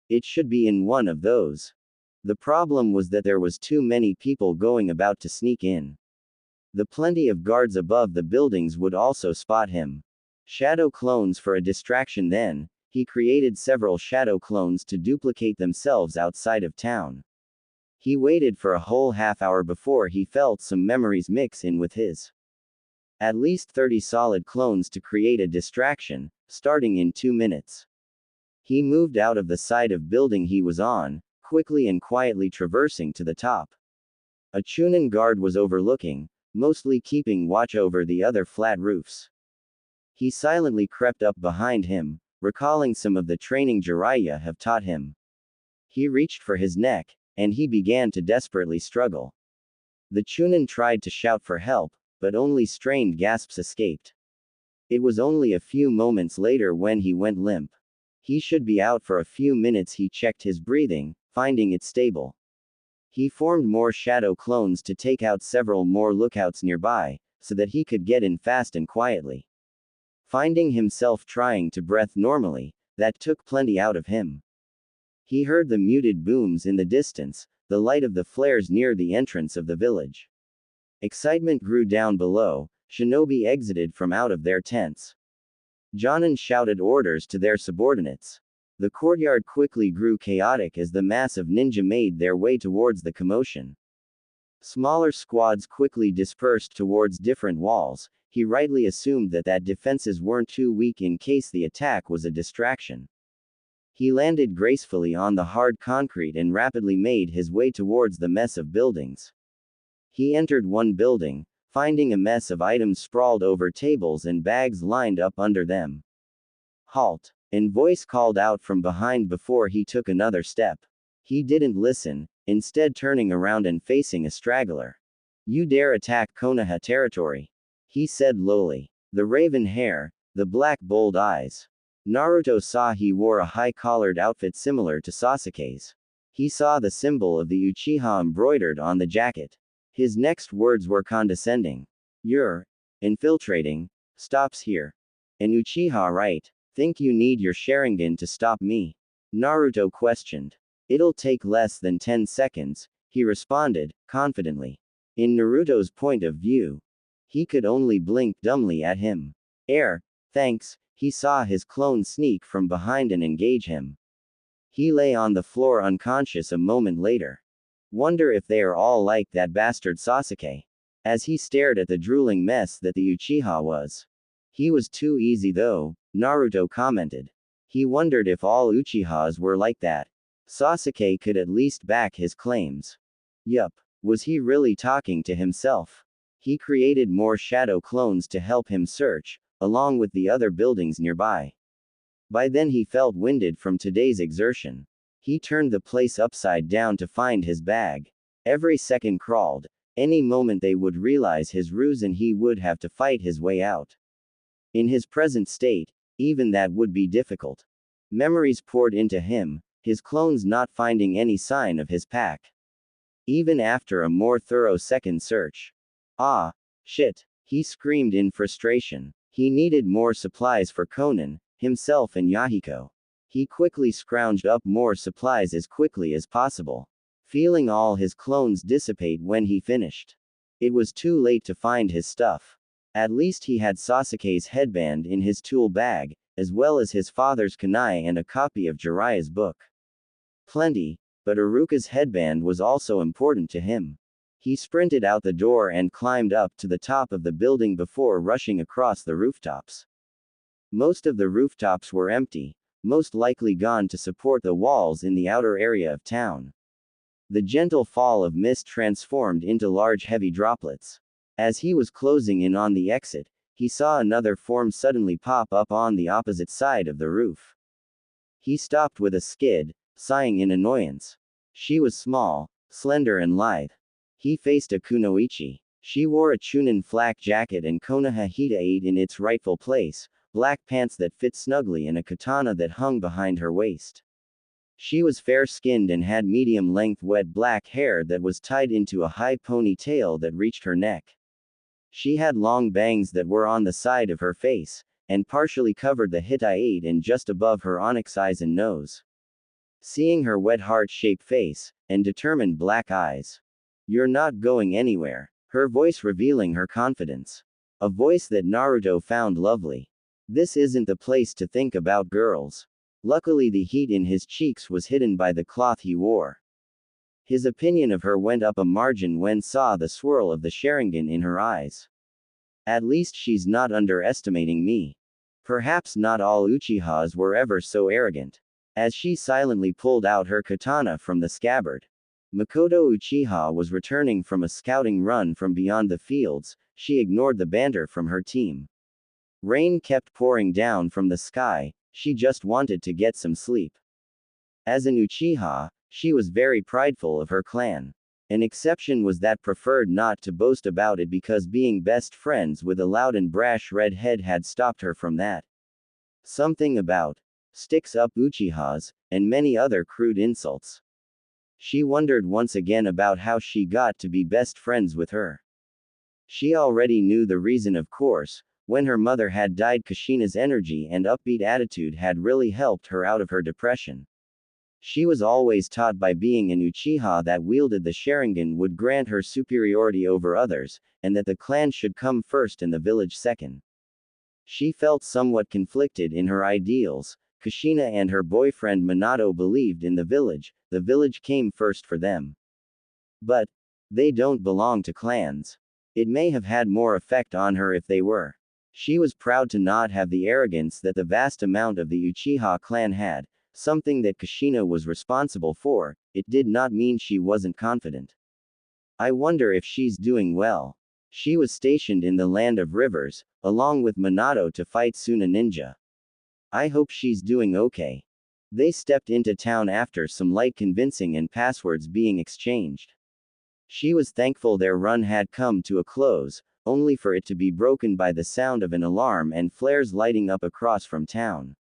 A: It should be in one of those. The problem was that there was too many people going about to sneak in. The plenty of guards above the buildings would also spot him. Shadow clones for a distraction then. He created several shadow clones to duplicate themselves outside of town. He waited for a whole half hour before he felt some memories mix in with his. At least 30 solid clones to create a distraction, starting in 2 minutes. He moved out of the side of building he was on, quickly and quietly traversing to the top. A Chunin guard was overlooking, mostly keeping watch over the other flat roofs. He silently crept up behind him, recalling some of the training Jiraiya have taught him. He reached for his neck, and he began to desperately struggle. The Chunin tried to shout for help, but only strained gasps escaped. It was only a few moments later when he went limp. He should be out for a few minutes. He checked his breathing, finding it stable. He formed more shadow clones to take out several more lookouts nearby, so that he could get in fast and quietly. Finding himself trying to breathe normally, that took plenty out of him. He heard the muted booms in the distance, the light of the flares near the entrance of the village. Excitement grew down below. Shinobi exited from out of their tents. Jonin shouted orders to their subordinates. The courtyard quickly grew chaotic as the mass of ninja made their way towards the commotion. Smaller squads quickly dispersed towards different walls. He rightly assumed that defenses weren't too weak in case the attack was a distraction. He landed gracefully on the hard concrete and rapidly made his way towards the mess of buildings. He entered one building, finding a mess of items sprawled over tables and bags lined up under them. Halt! An voice called out from behind before he took another step. He didn't listen, instead turning around and facing a straggler. "You dare attack Konoha territory?" he said lowly. The raven hair, the black bold eyes. Naruto saw he wore a high-collared outfit similar to Sasuke's. He saw the symbol of the Uchiha embroidered on the jacket. His next words were condescending. "You're infiltrating. Stops here. An Uchiha, right? Think you need your Sharingan to stop me?" Naruto questioned. "It'll take less than 10 seconds, he responded, confidently. In Naruto's point of view, he could only blink dumbly at him. Thanks, he saw his clone sneak from behind and engage him. He lay on the floor unconscious a moment later. Wonder if they are all like that bastard Sasuke. As he stared at the drooling mess that the Uchiha was. He was too easy though, Naruto commented. He wondered if all Uchihas were like that. Sasuke could at least back his claims. Yup. Was he really talking to himself? He created more shadow clones to help him search, along with the other buildings nearby. By then he felt winded from today's exertion. He turned the place upside down to find his bag. Every second crawled. Any moment they would realize his ruse and he would have to fight his way out. In his present state, even that would be difficult. Memories poured into him, his clones not finding any sign of his pack. Even after a more thorough second search. Ah, shit, he screamed in frustration. He needed more supplies for Konan, himself and Yahiko. He quickly scrounged up more supplies as quickly as possible, feeling all his clones dissipate when he finished. It was too late to find his stuff. At least he had Sasuke's headband in his tool bag, as well as his father's kunai and a copy of Jiraiya's book. Plenty, but Iruka's headband was also important to him. He sprinted out the door and climbed up to the top of the building before rushing across the rooftops. Most of the rooftops were empty, most likely gone to support the walls in the outer area of town. The gentle fall of mist transformed into large heavy droplets. As he was closing in on the exit, he saw another form suddenly pop up on the opposite side of the roof. He stopped with a skid, sighing in annoyance. She was small, slender and lithe. He faced a kunoichi. She wore a chunin flak jacket and konoha hita in its rightful place, black pants that fit snugly and a katana that hung behind her waist. She was fair-skinned and had medium-length wet black hair that was tied into a high ponytail that reached her neck. She had long bangs that were on the side of her face, and partially covered the hita and just above her onyx eyes and nose. Seeing her wet heart-shaped face, and determined black eyes. "You're not going anywhere," her voice revealing her confidence. A voice that Naruto found lovely. This isn't the place to think about girls. Luckily the heat in his cheeks was hidden by the cloth he wore. His opinion of her went up a margin when saw the swirl of the Sharingan in her eyes. At least she's not underestimating me. Perhaps not all Uchihas were ever so arrogant. As she silently pulled out her katana from the scabbard. Mikoto Uchiha was returning from a scouting run from beyond the fields. She ignored the banter from her team. Rain kept pouring down from the sky, she just wanted to get some sleep. As an Uchiha, she was very prideful of her clan. An exception was that preferred not to boast about it because being best friends with a loud and brash redhead had stopped her from that. Something about sticks up Uchihas, and many other crude insults. She wondered once again about how she got to be best friends with her. She already knew the reason, of course. When her mother had died, Kushina's energy and upbeat attitude had really helped her out of her depression. She was always taught by being an Uchiha that wielded the Sharingan would grant her superiority over others, and that the clan should come first and the village second. She felt somewhat conflicted in her ideals. Kushina and her boyfriend Minato believed in the village came first for them. But they don't belong to clans. It may have had more effect on her if they were. She was proud to not have the arrogance that the vast amount of the Uchiha clan had, something that Kushina was responsible for. It did not mean she wasn't confident. I wonder if she's doing well. She was stationed in the Land of Rivers, along with Minato to fight Suna Ninja. I hope she's doing okay. They stepped into town after some light convincing and passwords being exchanged. She was thankful their run had come to a close, only for it to be broken by the sound of an alarm and flares lighting up across from town.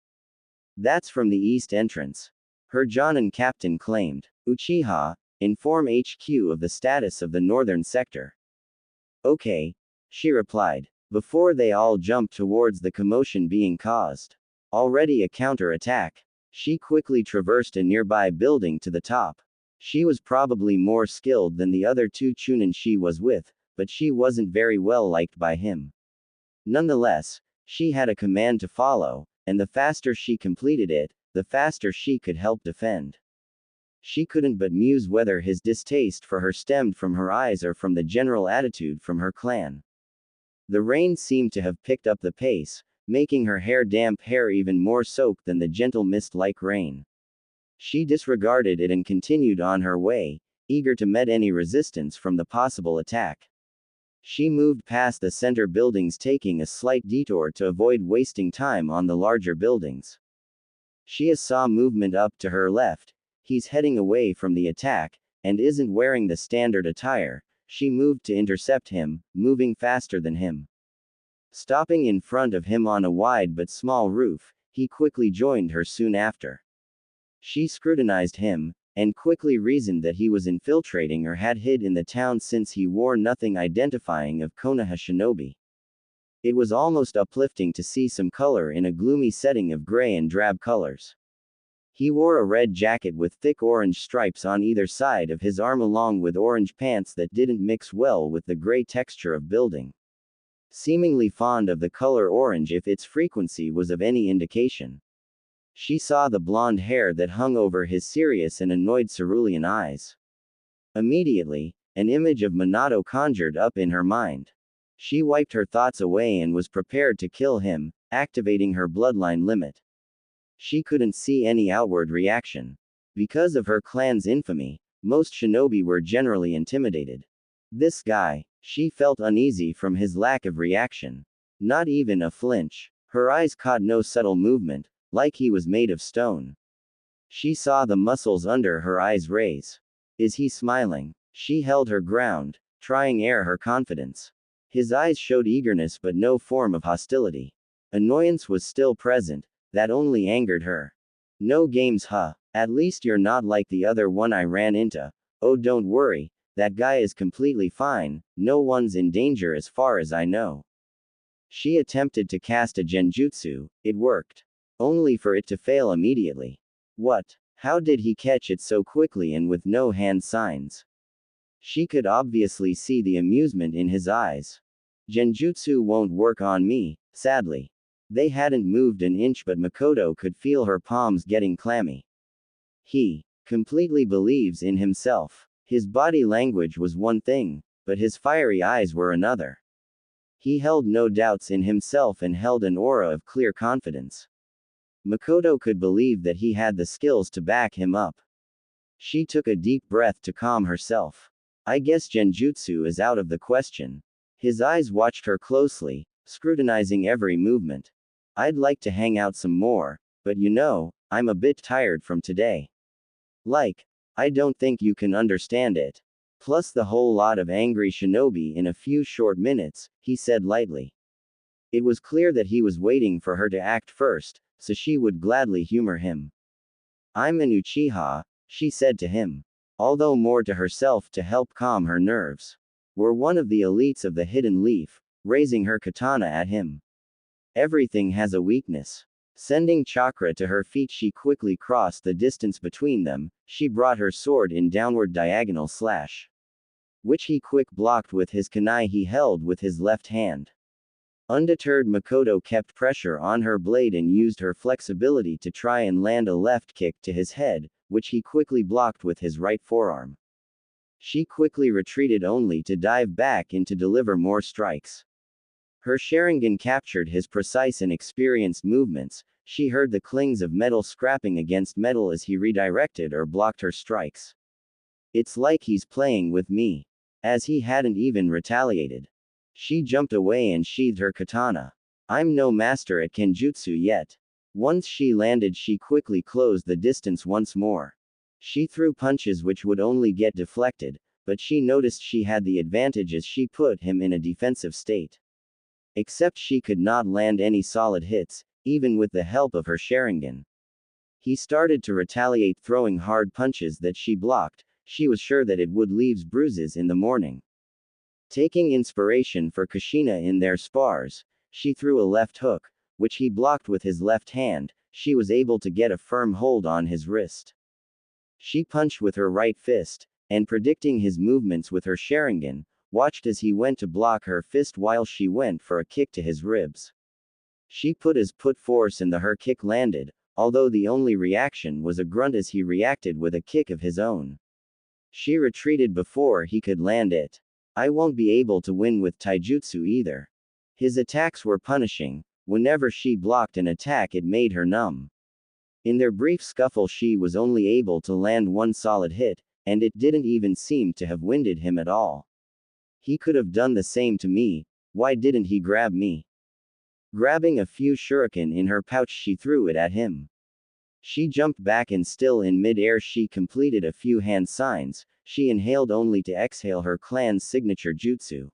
A: That's from the east entrance. Her Jonin captain claimed. Uchiha, inform HQ of the status of the northern sector. Okay, she replied, before they all jumped towards the commotion being caused. Already a counter-attack. She quickly traversed a nearby building to the top. She was probably more skilled than the other two Chunin she was with, but she wasn't very well liked by him. Nonetheless, she had a command to follow, and the faster she completed it, the faster she could help defend. She couldn't but muse whether his distaste for her stemmed from her eyes or from the general attitude from her clan. The rain seemed to have picked up the pace, making her damp hair even more soaked than the gentle mist-like rain. She disregarded it and continued on her way, eager to meet any resistance from the possible attack. She moved past the center buildings, taking a slight detour to avoid wasting time on the larger buildings. She saw movement up to her left. He's heading away from the attack, and isn't wearing the standard attire. She moved to intercept him, moving faster than him. Stopping in front of him on a wide but small roof, he quickly joined her soon after. She scrutinized him, and quickly reasoned that he was infiltrating or had hid in the town since he wore nothing identifying of Konoha shinobi. It was almost uplifting to see some color in a gloomy setting of gray and drab colors. He wore a red jacket with thick orange stripes on either side of his arm along with orange pants that didn't mix well with the gray texture of building. Seemingly fond of the color orange if its frequency was of any indication. She saw the blonde hair that hung over his serious and annoyed cerulean eyes. Immediately, an image of Minato conjured up in her mind. She wiped her thoughts away and was prepared to kill him, activating her bloodline limit. She couldn't see any outward reaction. Because of her clan's infamy, most shinobi were generally intimidated. This guy, she felt uneasy from his lack of reaction. Not even a flinch. Her eyes caught no subtle movement, like he was made of stone. She saw the muscles under her eyes raise. Is he smiling? She held her ground, trying air her confidence. His eyes showed eagerness but no form of hostility. Annoyance was still present, that only angered her. No games, huh? At least you're not like the other one I ran into. Oh, don't worry, that guy is completely fine, no one's in danger as far as I know. She attempted to cast a genjutsu, it worked. Only for it to fail immediately. What? How did he catch it so quickly and with no hand signs? She could obviously see the amusement in his eyes. Genjutsu won't work on me, sadly. They hadn't moved an inch but Mikoto could feel her palms getting clammy. He completely believes in himself. His body language was one thing, but his fiery eyes were another. He held no doubts in himself and held an aura of clear confidence. Mikoto could believe that he had the skills to back him up. She took a deep breath to calm herself. I guess genjutsu is out of the question. His eyes watched her closely, scrutinizing every movement. I'd like to hang out some more, but you know, I'm a bit tired from today. Like, I don't think you can understand it. Plus the whole lot of angry shinobi in a few short minutes, he said lightly. It was clear that he was waiting for her to act first, so she would gladly humor him. I'm an Uchiha, she said to him. Although more to herself to help calm her nerves. We're one of the elites of the Hidden Leaf, raising her katana at him. Everything has a weakness. Sending chakra to her feet, she quickly crossed the distance between them. She brought her sword in downward diagonal slash, which he quick blocked with his kunai he held with his left hand. Undeterred, Mikoto kept pressure on her blade and used her flexibility to try and land a left kick to his head, which he quickly blocked with his right forearm. She quickly retreated only to dive back in to deliver more strikes. Her Sharingan captured his precise and experienced movements. She heard the clings of metal scrapping against metal as he redirected or blocked her strikes. It's like he's playing with me. As he hadn't even retaliated. She jumped away and sheathed her katana. I'm no master at kenjutsu yet. Once she landed, she quickly closed the distance once more. She threw punches which would only get deflected, but she noticed she had the advantage as she put him in a defensive state. Except she could not land any solid hits, even with the help of her Sharingan. He started to retaliate, throwing hard punches that she blocked. She was sure that it would leave bruises in the morning. Taking inspiration for Kushina in their spars, she threw a left hook, which he blocked with his left hand. She was able to get a firm hold on his wrist. She punched with her right fist, and predicting his movements with her Sharingan, watched as he went to block her fist while she went for a kick to his ribs. She put his foot force and her kick landed, although the only reaction was a grunt as he reacted with a kick of his own. She retreated before he could land it. I won't be able to win with taijutsu either. His attacks were punishing. Whenever she blocked an attack, it made her numb. In their brief scuffle, she was only able to land one solid hit, and it didn't even seem to have winded him at all. He could have done the same to me. Why didn't he grab me? Grabbing a few shuriken in her pouch, she threw it at him. She jumped back and still in mid-air she completed a few hand signs. She inhaled only to exhale her clan's signature jutsu.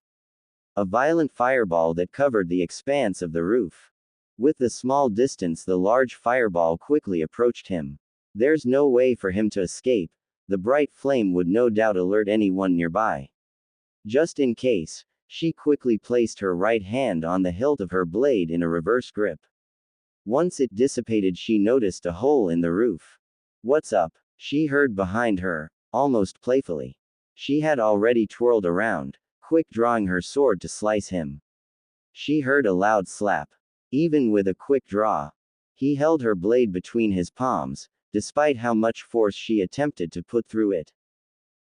A: A violent fireball that covered the expanse of the roof. With the small distance, the large fireball quickly approached him. There's no way for him to escape. The bright flame would no doubt alert anyone nearby. Just in case, she quickly placed her right hand on the hilt of her blade in a reverse grip. Once it dissipated, she noticed a hole in the roof. What's up? She heard behind her, almost playfully. She had already twirled around, quick drawing her sword to slice him. She heard a loud slap. Even with a quick draw, he held her blade between his palms, despite how much force she attempted to put through it.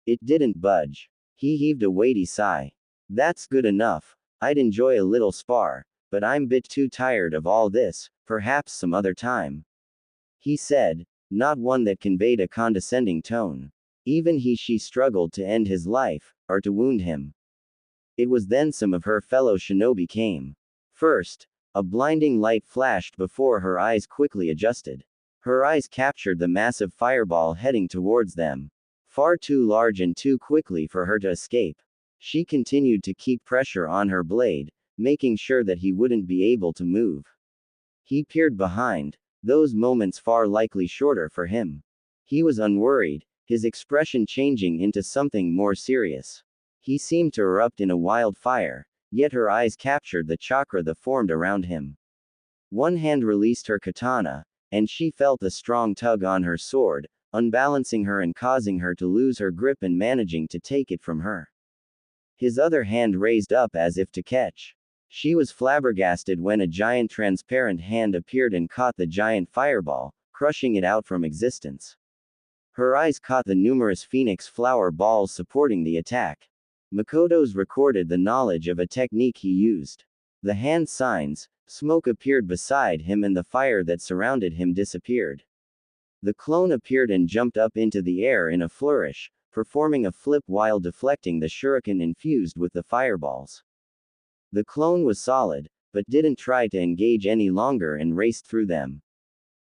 A: It didn't budge. He heaved a weighty sigh. That's good enough. I'd enjoy a little spar, but I'm bit too tired of all this, perhaps some other time. He said, not one that conveyed a condescending tone. Even she struggled to end his life, or to wound him. It was then some of her fellow shinobi came. First, a blinding light flashed before her eyes quickly adjusted. Her eyes captured the massive fireball heading towards them. Far too large and too quickly for her to escape. She continued to keep pressure on her blade, making sure that he wouldn't be able to move. He peered behind, those moments far likely shorter for him. He was unworried, his expression changing into something more serious. He seemed to erupt in a wildfire, yet her eyes captured the chakra that formed around him. One hand released her katana, and she felt a strong tug on her sword, unbalancing her and causing her to lose her grip and managing to take it from her. His other hand raised up as if to catch. She was flabbergasted when a giant transparent hand appeared and caught the giant fireball, crushing it out from existence. Her eyes caught the numerous phoenix flower balls supporting the attack. Mikoto's recorded the knowledge of a technique he used. The hand signs, smoke appeared beside him and the fire that surrounded him disappeared. The clone appeared and jumped up into the air in a flourish, performing a flip while deflecting the shuriken infused with the fireballs. The clone was solid, but didn't try to engage any longer and raced through them.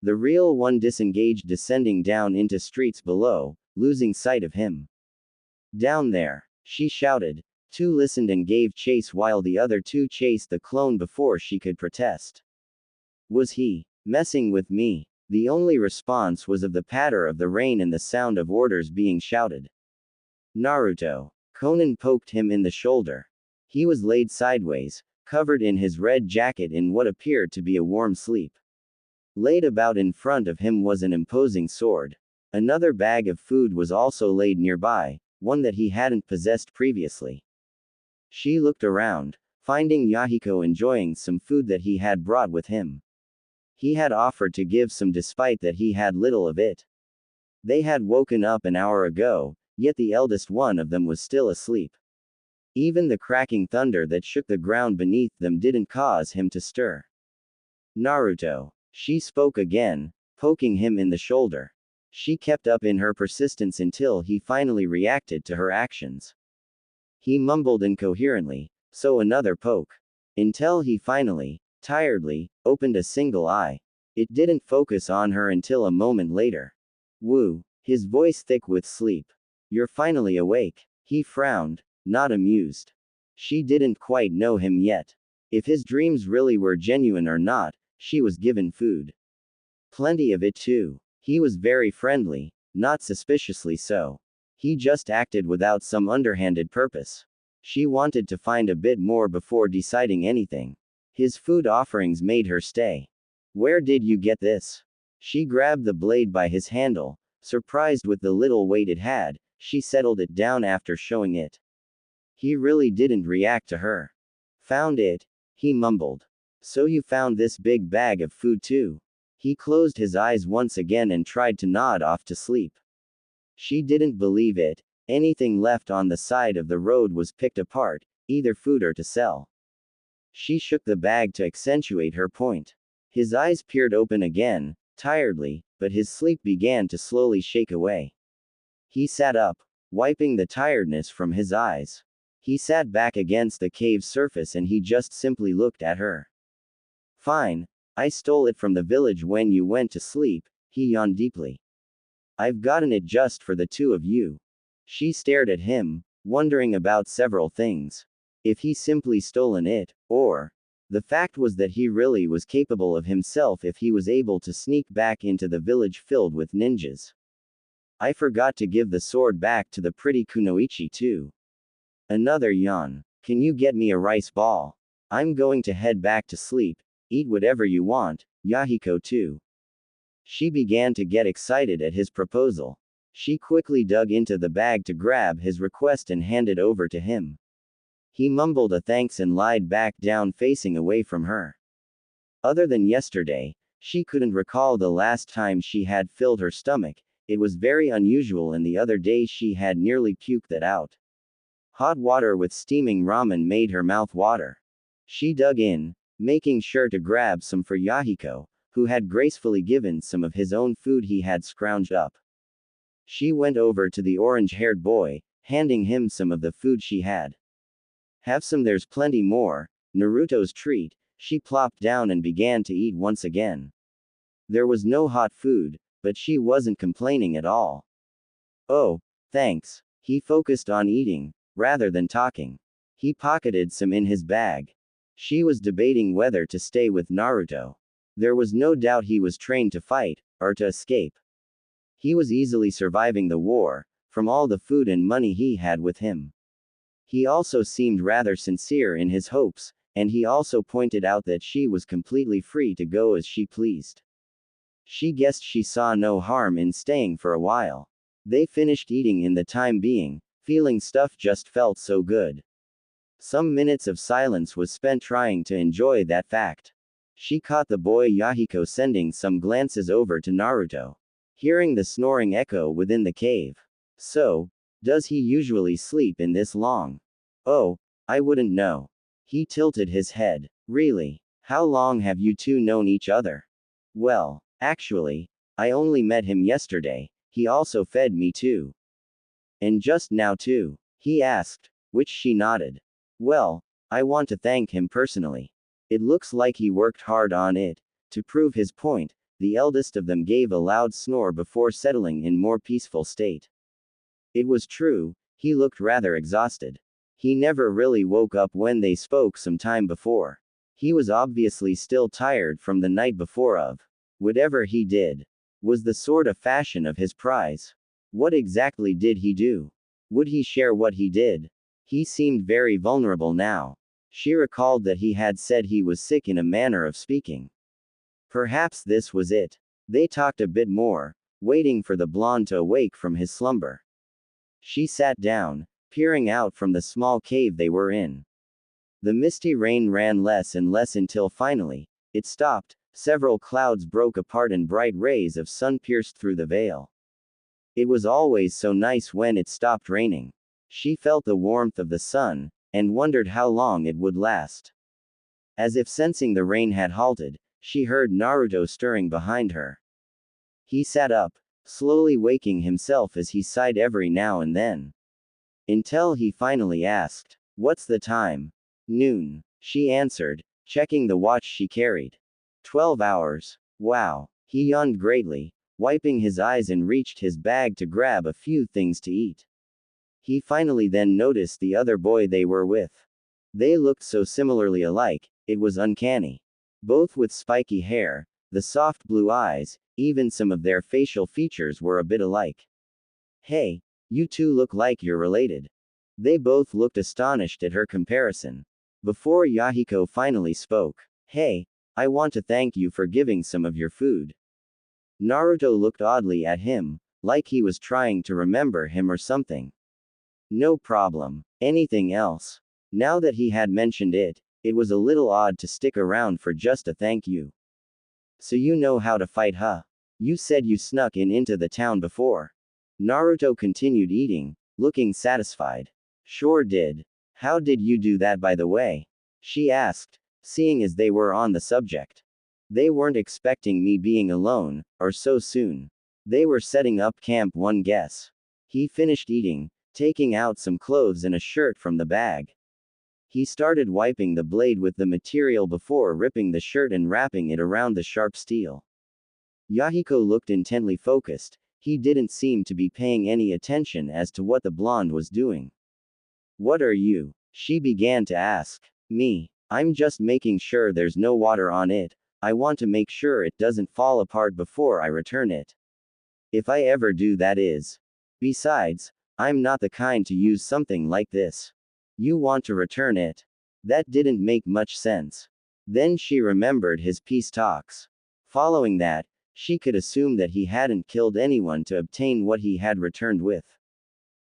A: The real one disengaged, descending down into streets below, losing sight of him. Down there, she shouted. Two listened and gave chase while the other two chased the clone before she could protest. Was he messing with me? The only response was of the patter of the rain and the sound of orders being shouted. Naruto. Konan poked him in the shoulder. He was laid sideways, covered in his red jacket in what appeared to be a warm sleep. Laid about in front of him was an imposing sword. Another bag of food was also laid nearby, one that he hadn't possessed previously. She looked around, finding Yahiko enjoying some food that he had brought with him. He had offered to give some despite that he had little of it. They had woken up an hour ago, yet the eldest one of them was still asleep. Even the cracking thunder that shook the ground beneath them didn't cause him to stir. Naruto. She spoke again, poking him in the shoulder. She kept up in her persistence until he finally reacted to her actions. He mumbled incoherently, so another poke. Until he finally, tiredly, opened a single eye. It didn't focus on her until a moment later. Woo. His voice thick with sleep. You're finally awake. He frowned, not amused. She didn't quite know him yet. If his dreams really were genuine or not, she was given food. Plenty of it too. He was very friendly, not suspiciously so. He just acted without some underhanded purpose. She wanted to find a bit more before deciding anything. His food offerings made her stay. Where did you get this? She grabbed the blade by his handle. Surprised with the little weight it had, she settled it down after showing it. He really didn't react to her. Found it? He mumbled. So you found this big bag of food too? He closed his eyes once again and tried to nod off to sleep. She didn't believe it. Anything left on the side of the road was picked apart, either food or to sell. She shook the bag to accentuate her point. His eyes peered open again, tiredly, but his sleep began to slowly shake away. He sat up, wiping the tiredness from his eyes. He sat back against the cave's surface and he just simply looked at her. Fine. I stole it from the village when you went to sleep, he yawned deeply. I've gotten it just for the two of you. She stared at him, wondering about several things. If he simply stolen it, or the fact was that he really was capable of himself if he was able to sneak back into the village filled with ninjas. I forgot to give the sword back to the pretty kunoichi too. Another yawn. Can you get me a rice ball? I'm going to head back to sleep. Eat whatever you want, Yahiko too. She began to get excited at his proposal. She quickly dug into the bag to grab his request and hand it over to him. He mumbled a thanks and lied back down facing away from her. Other than yesterday, she couldn't recall the last time she had filled her stomach. It was very unusual and the other day she had nearly puked that out. Hot water with steaming ramen made her mouth water. She dug in, making sure to grab some for Yahiko, who had gracefully given some of his own food he had scrounged up. She went over to the orange-haired boy, handing him some of the food she had. Have some, there's plenty more. Naruto's treat. She plopped down and began to eat once again. There was no hot food, but she wasn't complaining at all. Oh, thanks. He focused on eating, rather than talking. He pocketed some in his bag. She was debating whether to stay with Naruto. There was no doubt he was trained to fight, or to escape. He was easily surviving the war, from all the food and money he had with him. He also seemed rather sincere in his hopes, and he also pointed out that she was completely free to go as she pleased. She guessed she saw no harm in staying for a while. They finished eating in the time being, feeling stuff just felt so good. Some minutes of silence was spent trying to enjoy that fact. She caught the boy Yahiko sending some glances over to Naruto, hearing the snoring echo within the cave. So, does he usually sleep in this long? Oh, I wouldn't know. He tilted his head. Really? How long have you two known each other? Well, actually, I only met him yesterday. He also fed me too. And just now too? He asked, which she nodded. Well, I want to thank him personally. It looks like he worked hard on it. To prove his point, the eldest of them gave a loud snore before settling in more peaceful state. It was true, he looked rather exhausted. He never really woke up when they spoke some time before. He was obviously still tired from the night before of. Whatever he did was the sort of fashion of his prize. What exactly did he do? Would he share what he did? He seemed very vulnerable now. She recalled that he had said he was sick in a manner of speaking. Perhaps this was it. They talked a bit more, waiting for the blonde to awake from his slumber. She sat down, peering out from the small cave they were in. The misty rain ran less and less until finally, it stopped. Several clouds broke apart and bright rays of sun pierced through the veil. It was always so nice when it stopped raining. She felt the warmth of the sun, and wondered how long it would last. As if sensing the rain had halted, she heard Naruto stirring behind her. He sat up, slowly waking himself as he sighed every now and then. Until he finally asked, "What's the time?" "Noon," she answered, checking the watch she carried. 12 hours. Wow. He yawned greatly, wiping his eyes and reached his bag to grab a few things to eat. He finally then noticed the other boy they were with. They looked so similarly alike, it was uncanny. Both with spiky hair, the soft blue eyes, even some of their facial features were a bit alike. Hey, you two look like you're related. They both looked astonished at her comparison. Before Yahiko finally spoke, "Hey, I want to thank you for giving some of your food." Naruto looked oddly at him, like he was trying to remember him or something. No problem. Anything else? Now that he had mentioned it, it was a little odd to stick around for just a thank you. So you know how to fight, huh? You said you snuck into the town before. Naruto continued eating, looking satisfied. Sure did. How did you do that, by the way? She asked, seeing as they were on the subject. They weren't expecting me being alone, or so soon. They were setting up camp, one guess. He finished eating, taking out some clothes and a shirt from the bag. He started wiping the blade with the material before ripping the shirt and wrapping it around the sharp steel. Yahiko looked intently focused. He didn't seem to be paying any attention as to what the blonde was doing. What are you? She began to ask. Me. I'm just making sure there's no water on it. I want to make sure it doesn't fall apart before I return it. If I ever do, that is. Besides, I'm not the kind to use something like this. You want to return it? That didn't make much sense. Then she remembered his peace talks. Following that, she could assume that he hadn't killed anyone to obtain what he had returned with.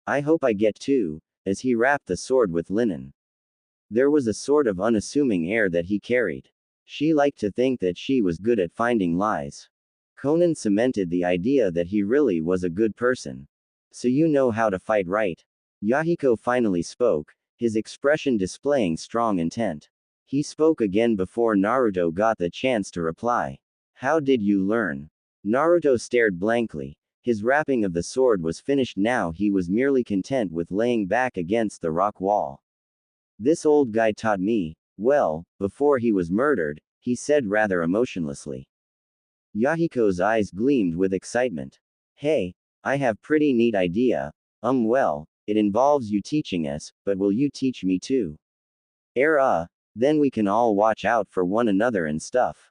A: I hope I get to, as he wrapped the sword with linen. There was a sort of unassuming air that he carried. She liked to think that she was good at finding lies. Konan cemented the idea that he really was a good person. So you know how to fight, right? Yahiko finally spoke, his expression displaying strong intent. He spoke again before Naruto got the chance to reply. How did you learn? Naruto stared blankly. His wrapping of the sword was finished now, he was merely content with laying back against the rock wall. This old guy taught me, well, before he was murdered, he said rather emotionlessly. Yahiko's eyes gleamed with excitement. Hey, I have pretty neat idea. Well, it involves you teaching us, but will you teach me too? Then we can all watch out for one another and stuff.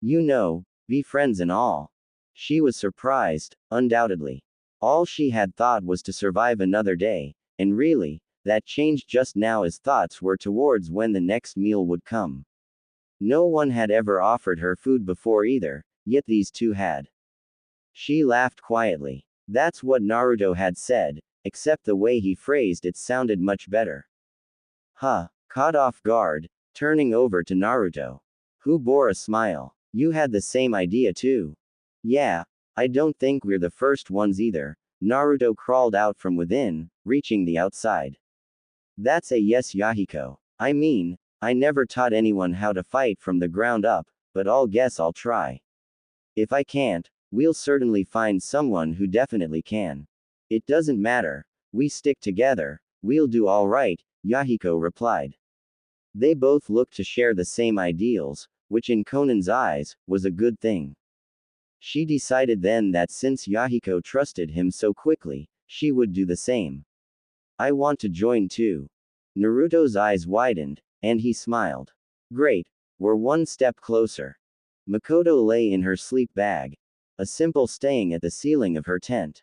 A: You know, be friends and all. She was surprised, undoubtedly. All she had thought was to survive another day, and really, that changed just now as thoughts were towards when the next meal would come. No one had ever offered her food before either, yet these two had. She laughed quietly. That's what Naruto had said, except the way he phrased it sounded much better. Caught off guard, turning over to Naruto, who bore a smile. You had the same idea too. Yeah, I don't think we're the first ones either. Naruto crawled out from within, reaching the outside. That's a yes, Yahiko. I mean, I never taught anyone how to fight from the ground up, but I'll guess I'll try. If I can't, we'll certainly find someone who definitely can. It doesn't matter. We stick together, we'll do all right, Yahiko replied. They both looked to share the same ideals, which in Konan's eyes, was a good thing. She decided then that since Yahiko trusted him so quickly, she would do the same. I want to join too. Naruto's eyes widened, and he smiled. Great, we're one step closer. Mikoto lay in her sleep bag, a simple staying at the ceiling of her tent.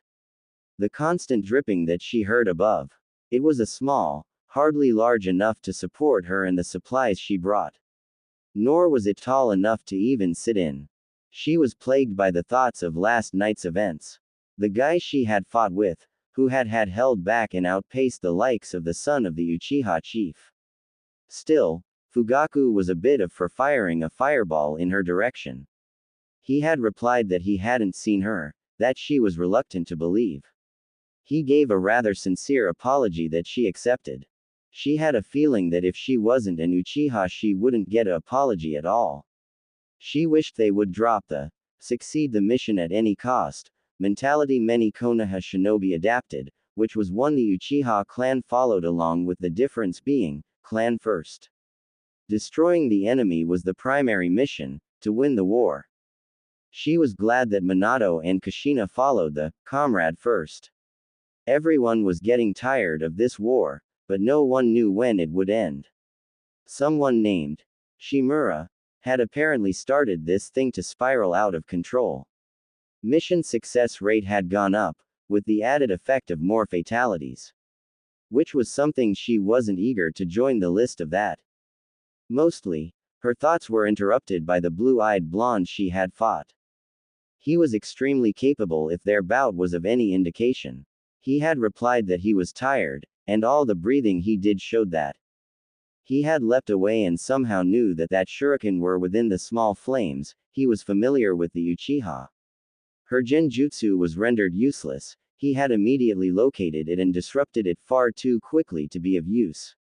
A: The constant dripping that she heard above. It was a small, hardly large enough to support her and the supplies she brought. Nor was it tall enough to even sit in. She was plagued by the thoughts of last night's events. The guy she had fought with, who had held back and outpaced the likes of the son of the Uchiha chief. Still, Fugaku was a bit of for firing a fireball in her direction. He had replied that he hadn't seen her, that she was reluctant to believe. He gave a rather sincere apology that she accepted. She had a feeling that if she wasn't an Uchiha she wouldn't get an apology at all. She wished they would drop the succeed the mission at any cost mentality many Konoha shinobi adapted, which was one the Uchiha clan followed, along with the difference being, clan first. Destroying the enemy was the primary mission, to win the war. She was glad that Minato and Kushina followed the comrade first. Everyone was getting tired of this war, but no one knew when it would end. Someone named Shimura had apparently started this thing to spiral out of control. Mission success rate had gone up, with the added effect of more fatalities. Which was something she wasn't eager to join the list of that. Mostly, her thoughts were interrupted by the blue-eyed blonde she had fought. He was extremely capable if their bout was of any indication. He had replied that he was tired, and all the breathing he did showed that. He had leapt away and somehow knew that shuriken were within the small flames. He was familiar with the Uchiha. Her genjutsu was rendered useless. He had immediately located it and disrupted it far too quickly to be of use.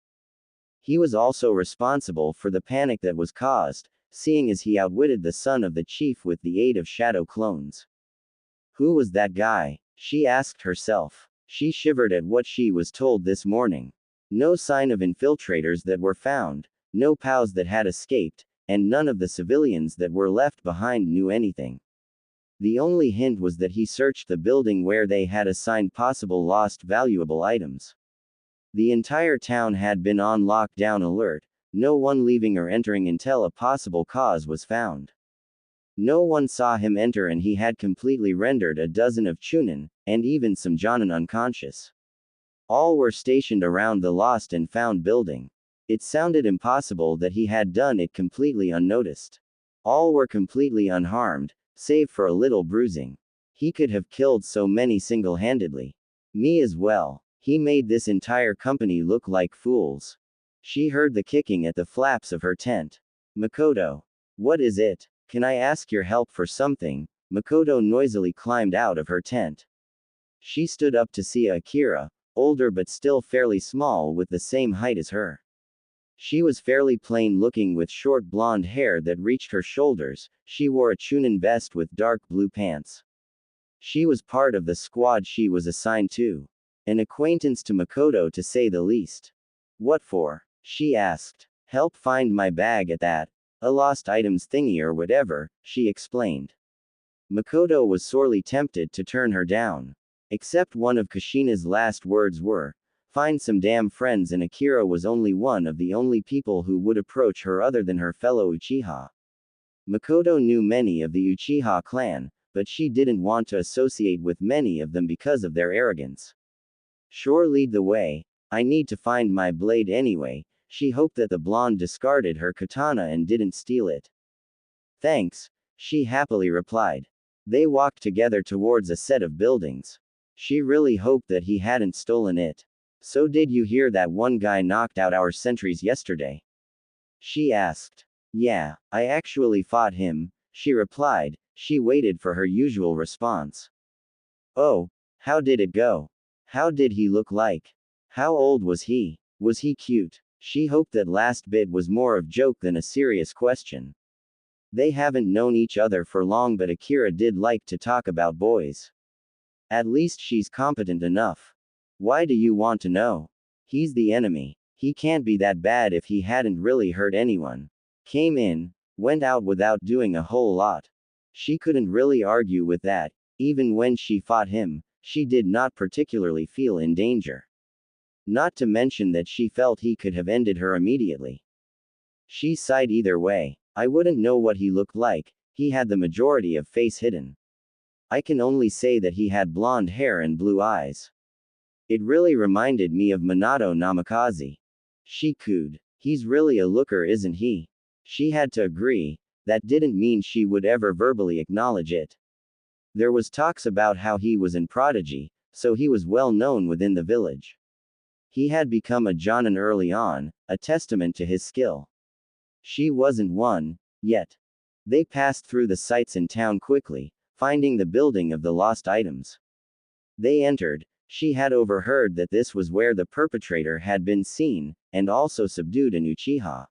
A: He was also responsible for the panic that was caused, seeing as he outwitted the son of the chief with the aid of shadow clones. Who was that guy? She asked herself. She shivered at what she was told this morning. No sign of infiltrators that were found, no POWs that had escaped, and none of the civilians that were left behind knew anything. The only hint was that he searched the building where they had assigned possible lost valuable items. The entire town had been on lockdown alert, no one leaving or entering until a possible cause was found. No one saw him enter and he had completely rendered a dozen of Chunin, and even some Jonin unconscious. All were stationed around the lost and found building. It sounded impossible that he had done it completely unnoticed. All were completely unharmed, save for a little bruising. He could have killed so many single-handedly. Me as well. He made this entire company look like fools. She heard the kicking at the flaps of her tent. Mikoto. What is it? Can I ask your help for something? Mikoto noisily climbed out of her tent. She stood up to see Akira, older but still fairly small with the same height as her. She was fairly plain looking with short blonde hair that reached her shoulders. She wore a chunin vest with dark blue pants. She was part of the squad she was assigned to. An acquaintance to Mikoto to say the least. What for? She asked. Help find my bag at that. A lost items thingy or whatever, she explained. Mikoto was sorely tempted to turn her down. Except one of Kushina's last words were, find some damn friends, and Akira was only one of the only people who would approach her other than her fellow Uchiha. Mikoto knew many of the Uchiha clan, but she didn't want to associate with many of them because of their arrogance. Sure, lead the way. I need to find my blade anyway. She hoped that the blonde discarded her katana and didn't steal it. Thanks, she happily replied. They walked together towards a set of buildings. She really hoped that he hadn't stolen it. So did you hear that one guy knocked out our sentries yesterday? She asked. Yeah, I actually fought him, she replied. She waited for her usual response. Oh, how did it go? How did he look like? How old was he? Was he cute? She hoped that last bit was more of joke than a serious question. They haven't known each other for long, but Akira did like to talk about boys. At least she's competent enough. Why do you want to know? He's the enemy. He can't be that bad if he hadn't really hurt anyone. Came in, went out without doing a whole lot. She couldn't really argue with that. Even when she fought him, she did not particularly feel in danger. Not to mention that she felt he could have ended her immediately. She sighed either way. I wouldn't know what he looked like, he had the majority of face hidden. I can only say that he had blonde hair and blue eyes. It really reminded me of Minato Namikaze. She cooed. He's really a looker, isn't he? She had to agree. That didn't mean she would ever verbally acknowledge it. There was talks about how he was an prodigy, so he was well known within the village. He had become a Jonin early on, a testament to his skill. She wasn't one, yet. They passed through the sights in town quickly, finding the building of the lost items. They entered. She had overheard that this was where the perpetrator had been seen, and also subdued an Uchiha.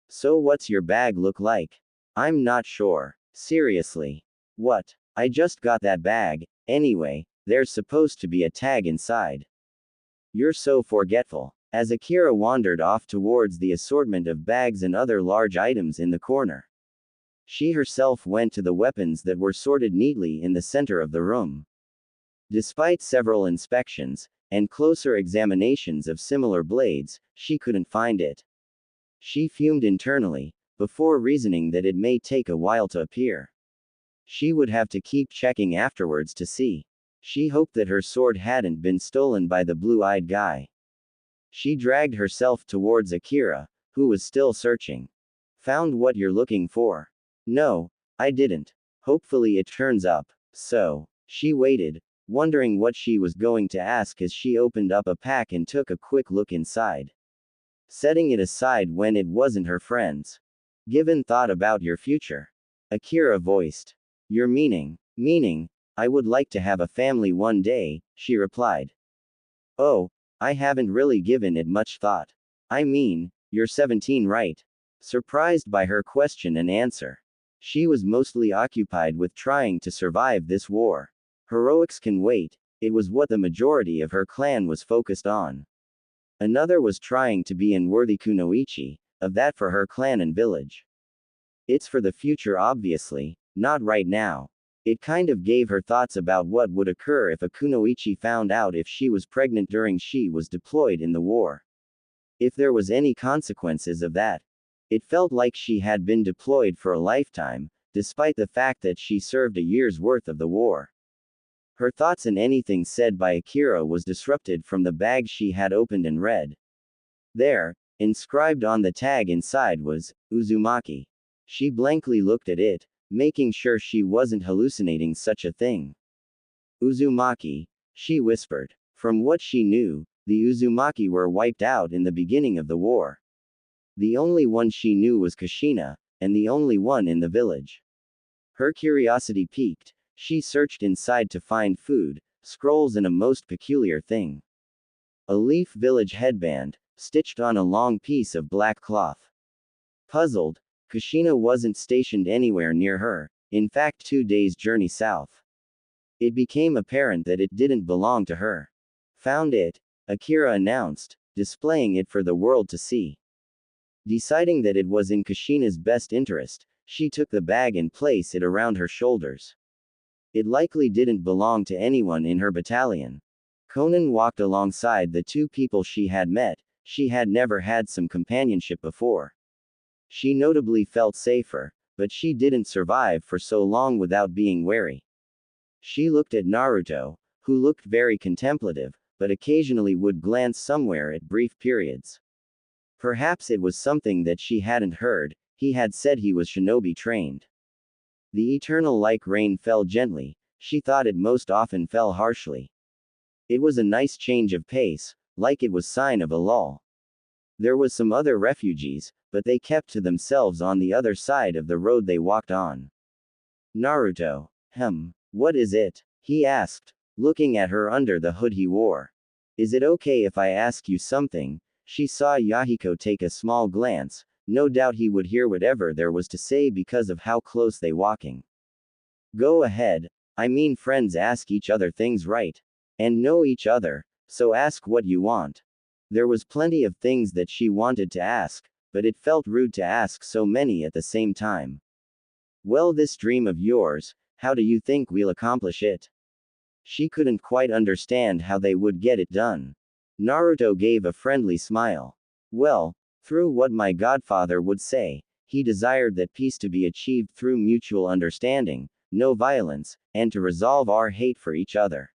A: So what's your bag look like? I'm not sure. Seriously. What? I just got that bag. Anyway, there's supposed to be a tag inside. You're so forgetful. As Akira wandered off towards the assortment of bags and other large items in the corner, she herself went to the weapons that were sorted neatly in the center of the room. Despite several inspections, and closer examinations of similar blades, she couldn't find it. She fumed internally, before reasoning that it may take a while to appear. She would have to keep checking afterwards to see. She hoped that her sword hadn't been stolen by the blue-eyed guy. She dragged herself towards Akira, who was still searching. Found what you're looking for? No, I didn't. Hopefully it turns up. So, she waited, wondering what she was going to ask as she opened up a pack and took a quick look inside. Setting it aside when it wasn't her friend's. Given thought about your future? Akira voiced. Your meaning? Meaning, I would like to have a family one day, she replied. Oh, I haven't really given it much thought. I mean, you're 17, right? Surprised by her question and answer. She was mostly occupied with trying to survive this war. Heroics can wait, it was what the majority of her clan was focused on. Another was trying to be in worthy kunoichi, of that for her clan and village. It's for the future, obviously, not right now. It kind of gave her thoughts about what would occur if a kunoichi found out if she was pregnant during she was deployed in the war. If there was any consequences of that. It felt like she had been deployed for a lifetime, despite the fact that she served a year's worth of the war. Her thoughts and anything said by Akira was disrupted from the bag she had opened and read. There, inscribed on the tag inside was, Uzumaki. She blankly looked at it, making sure she wasn't hallucinating such a thing. Uzumaki, she whispered. From what she knew, the Uzumaki were wiped out in the beginning of the war. The only one she knew was Kushina, and the only one in the village. Her curiosity piqued. She searched inside to find food, scrolls, and a most peculiar thing. A leaf village headband, stitched on a long piece of black cloth. Puzzled, Kushina wasn't stationed anywhere near her, in fact 2 days' journey south. It became apparent that it didn't belong to her. Found it, Akira announced, displaying it for the world to see. Deciding that it was in Kushina's best interest, she took the bag and placed it around her shoulders. It likely didn't belong to anyone in her battalion. Konan walked alongside the 2 people she had met. She had never had some companionship before. She notably felt safer, but she didn't survive for so long without being wary. She looked at Naruto, who looked very contemplative, but occasionally would glance somewhere at brief periods. Perhaps it was something that she hadn't heard. He had said he was shinobi trained. The eternal like rain fell gently. She thought it most often fell harshly. It was a nice change of pace, like it was sign of a lull. There was some other refugees, but they kept to themselves on the other side of the road they walked on. Naruto. What is it? He asked, looking at her under the hood he wore. Is it okay if I ask you something? She saw Yahiko take a small glance. No doubt he would hear whatever there was to say because of how close they walking. Go ahead. I mean, friends ask each other things, right? And know each other, so ask what you want. There was plenty of things that she wanted to ask, but it felt rude to ask so many at the same time. Well, this dream of yours, how do you think we'll accomplish it? She couldn't quite understand how they would get it done. Naruto gave a friendly smile. Well, through what my godfather would say, he desired that peace to be achieved through mutual understanding, no violence, and to resolve our hate for each other.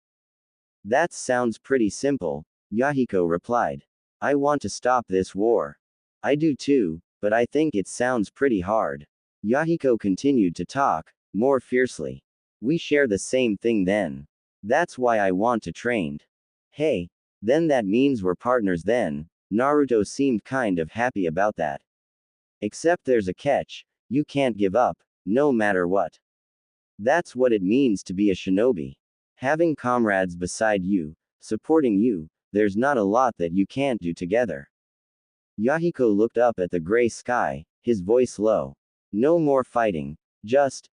A: That sounds pretty simple, Yahiko replied. I want to stop this war. I do too, but I think it sounds pretty hard. Yahiko continued to talk, more fiercely. We share the same thing then. That's why I want to train. Hey, then that means we're partners then. Naruto seemed kind of happy about that. Except there's a catch, you can't give up, no matter what. That's what it means to be a shinobi. Having comrades beside you, supporting you, there's not a lot that you can't do together. Yahiko looked up at the gray sky, his voice low. No more fighting, just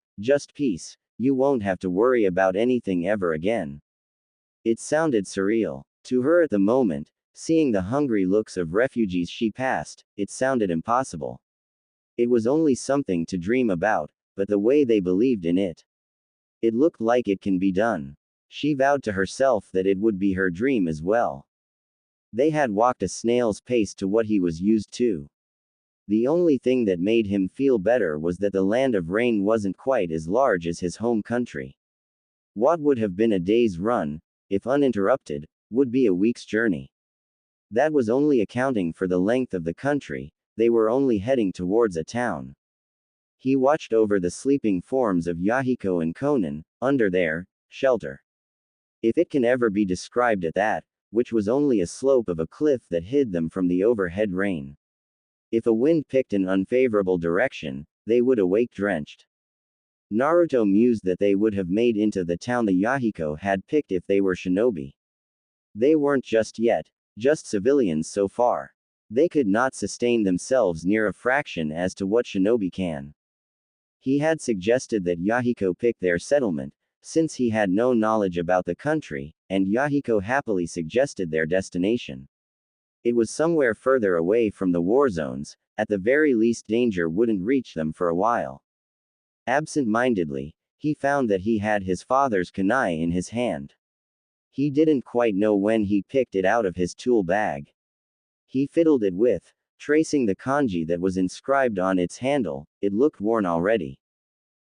A: peace. You won't have to worry about anything ever again. It sounded surreal. To her at the moment, seeing the hungry looks of refugees she passed, it sounded impossible. It was only something to dream about, but the way they believed in it. It looked like it can be done. She vowed to herself that it would be her dream as well. They had walked a snail's pace to what he was used to. The only thing that made him feel better was that the land of rain wasn't quite as large as his home country. What would have been a day's run, if uninterrupted, would be a week's journey. That was only accounting for the length of the country. They were only heading towards a town. He watched over the sleeping forms of Yahiko and Konan, under their shelter. If it can ever be described at that, which was only a slope of a cliff that hid them from the overhead rain. If a wind picked an unfavorable direction, they would awake drenched. Naruto mused that they would have made into the town the Yahiko had picked if they were shinobi. They weren't just yet, just civilians so far. They could not sustain themselves near a fraction as to what shinobi can. He had suggested that Yahiko pick their settlement, since he had no knowledge about the country, and Yahiko happily suggested their destination. It was somewhere further away from the war zones, at the very least danger wouldn't reach them for a while. Absent-mindedly, he found that he had his father's kunai in his hand. He didn't quite know when he picked it out of his tool bag. He fiddled it with, tracing the kanji that was inscribed on its handle. It looked worn already.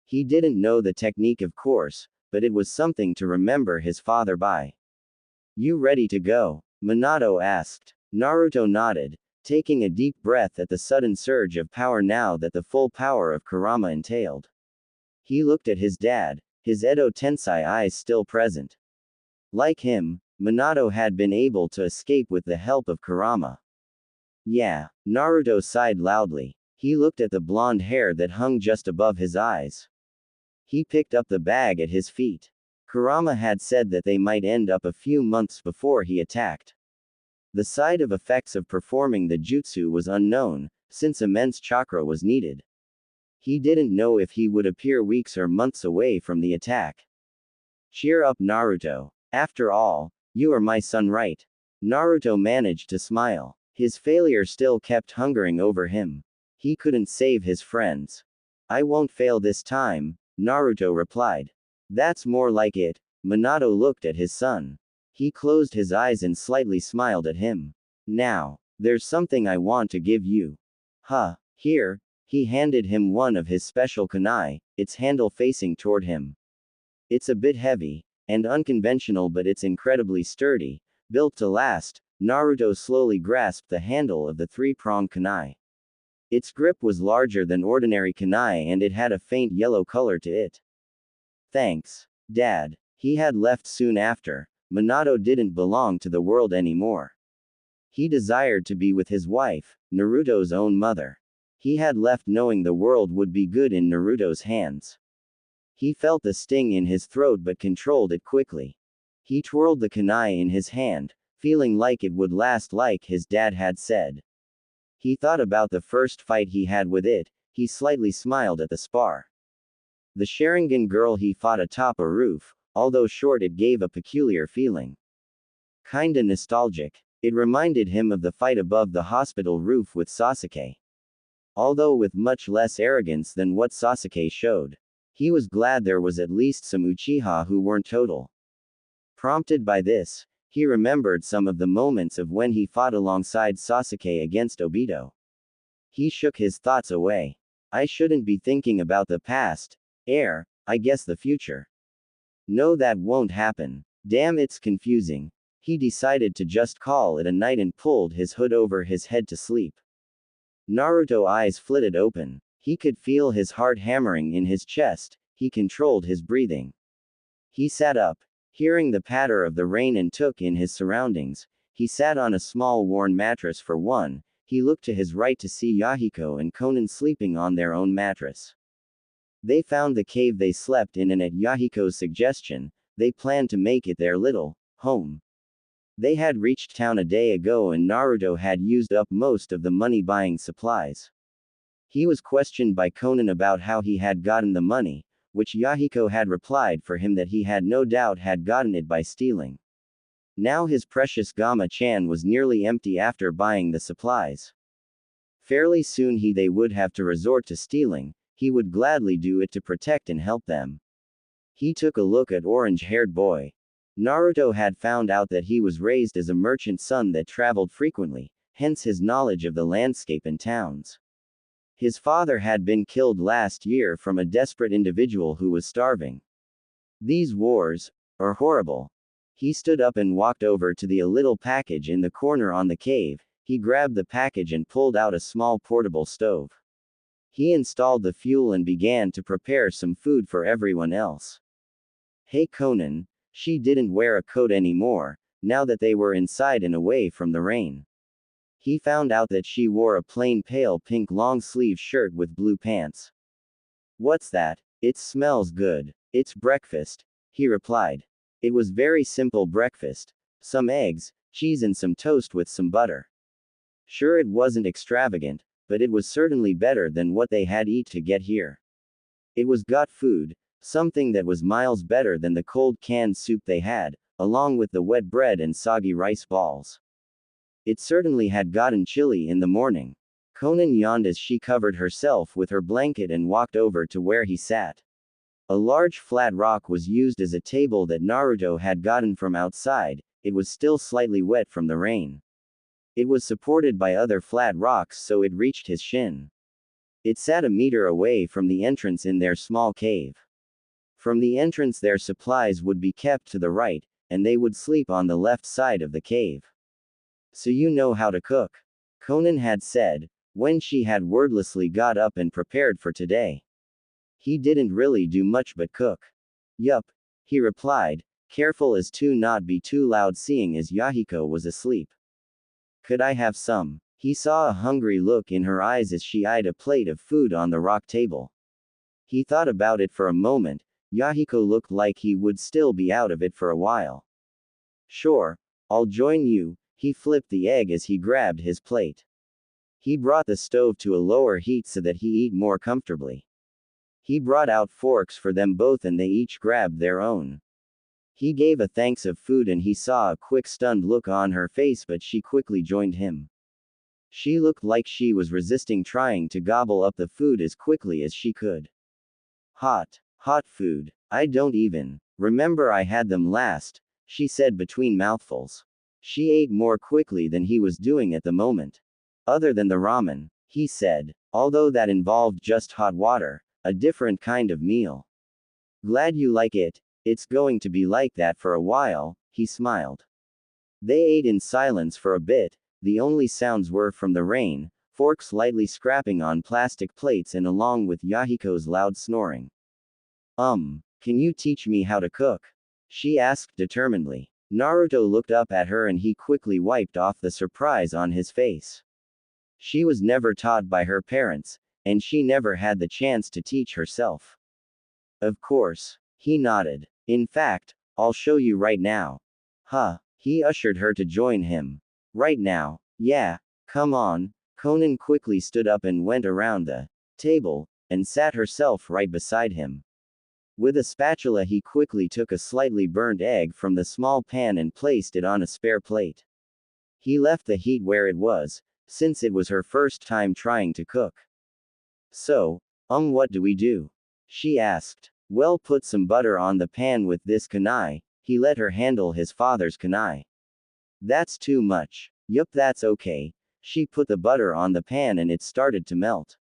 A: He didn't know the technique, of course, but it was something to remember his father by. You ready to go? Minato asked. Naruto nodded, taking a deep breath at the sudden surge of power now that the full power of Kurama entailed. He looked at his dad, his Edo Tensei eyes still present. Like him, Minato had been able to escape with the help of Kurama. Yeah, Naruto sighed loudly. He looked at the blonde hair that hung just above his eyes. He picked up the bag at his feet. Kurama had said that they might end up a few months before he attacked. The side of effects of performing the jutsu was unknown, since immense chakra was needed. He didn't know if he would appear weeks or months away from the attack. Cheer up, Naruto. After all, you are my son, right? Naruto managed to smile. His failure still kept hungering over him. He couldn't save his friends. I won't fail this time, Naruto replied. That's more like it. Minato looked at his son. He closed his eyes and slightly smiled at him. Now, there's something I want to give you. Huh, here. He handed him one of his special kunai, its handle facing toward him. It's a bit heavy and unconventional, but it's incredibly sturdy, built to last. Naruto slowly grasped the handle of the three-pronged kunai. Its grip was larger than ordinary kunai and it had a faint yellow color to it. Thanks, Dad. He had left soon after. Minato didn't belong to the world anymore. He desired to be with his wife, Naruto's own mother. He had left knowing the world would be good in Naruto's hands. He felt the sting in his throat but controlled it quickly. He twirled the kunai in his hand, feeling like it would last like his dad had said. He thought about the first fight he had with it. He slightly smiled at the spar. The Sharingan girl he fought atop a roof, although short, it gave a peculiar feeling. Kinda nostalgic. It reminded him of the fight above the hospital roof with Sasuke. Although with much less arrogance than what Sasuke showed. He was glad there was at least some Uchiha who weren't total. Prompted by this, he remembered some of the moments of when he fought alongside Sasuke against Obito. He shook his thoughts away. I shouldn't be thinking about the past. I guess the future. No, that won't happen. Damn, it's confusing. He decided to just call it a night and pulled his hood over his head to sleep. Naruto's eyes flitted open. He could feel his heart hammering in his chest. He controlled his breathing. He sat up, hearing the patter of the rain, and took in his surroundings. He sat on a small worn mattress for one. He looked to his right to see Yahiko and Konan sleeping on their own mattress. They found the cave they slept in, and at Yahiko's suggestion, they planned to make it their little home. They had reached town a day ago and Naruto had used up most of the money buying supplies. He was questioned by Konan about how he had gotten the money, which Yahiko had replied for him that he had no doubt had gotten it by stealing. Now his precious Gamma-chan was nearly empty after buying the supplies. Fairly soon they would have to resort to stealing. He would gladly do it to protect and help them. He took a look at orange-haired boy. Naruto had found out that he was raised as a merchant son that traveled frequently, hence his knowledge of the landscape and towns. His father had been killed last year from a desperate individual who was starving. These wars are horrible. He stood up and walked over to the little package in the corner on the cave. He grabbed the package and pulled out a small portable stove. He installed the fuel and began to prepare some food for everyone else. Hey Konan. She didn't wear a coat anymore, now that they were inside and away from the rain. He found out that she wore a plain pale pink long-sleeve shirt with blue pants. What's that? It smells good. It's breakfast, he replied. It was very simple breakfast. Some eggs, cheese and some toast with some butter. Sure, it wasn't extravagant, but it was certainly better than what they had eaten to get here. It was gut food. Something that was miles better than the cold canned soup they had, along with the wet bread and soggy rice balls. It certainly had gotten chilly in the morning. Konan yawned as she covered herself with her blanket and walked over to where he sat. A large flat rock was used as a table that Naruto had gotten from outside. It was still slightly wet from the rain. It was supported by other flat rocks so it reached his shin. It sat a meter away from the entrance in their small cave. From the entrance their supplies would be kept to the right, and they would sleep on the left side of the cave. So you know how to cook? Konan had said, when she had wordlessly got up and prepared for today. He didn't really do much but cook. Yup, he replied, careful as to not be too loud seeing as Yahiko was asleep. Could I have some? He saw a hungry look in her eyes as she eyed a plate of food on the rock table. He thought about it for a moment. Yahiko looked like he would still be out of it for a while. Sure, I'll join you, He flipped the egg as he grabbed his plate. He brought the stove to a lower heat so that he eat more comfortably. He brought out forks for them both and they each grabbed their own. He gave a thanks of food and he saw a quick stunned look on her face, but she quickly joined him. She looked like she was resisting trying to gobble up the food as quickly as she could. Hot food. I don't even remember I had them last, she said between mouthfuls. She ate more quickly than he was doing at the moment. Other than the ramen, he said, although that involved just hot water, a different kind of meal. Glad you like it, it's going to be like that for a while, he smiled. They ate in silence for a bit, the only sounds were from the rain, forks lightly scraping on plastic plates and along with Yahiko's loud snoring. Can you teach me how to cook? She asked determinedly. Naruto looked up at her and he quickly wiped off the surprise on his face. She was never taught by her parents, and she never had the chance to teach herself. Of course. He nodded. In fact, I'll show you right now. Huh. He ushered her to join him. Right now? Yeah. Come on. Konan quickly stood up and went around the table, and sat herself right beside him. With a spatula he quickly took a slightly burnt egg from the small pan and placed it on a spare plate. He left the heat where it was, since it was her first time trying to cook. So, what do we do? She asked. Well, put some butter on the pan with this kunai. He let her handle his father's kunai. That's too much. Yup, that's okay. She put the butter on the pan and it started to melt.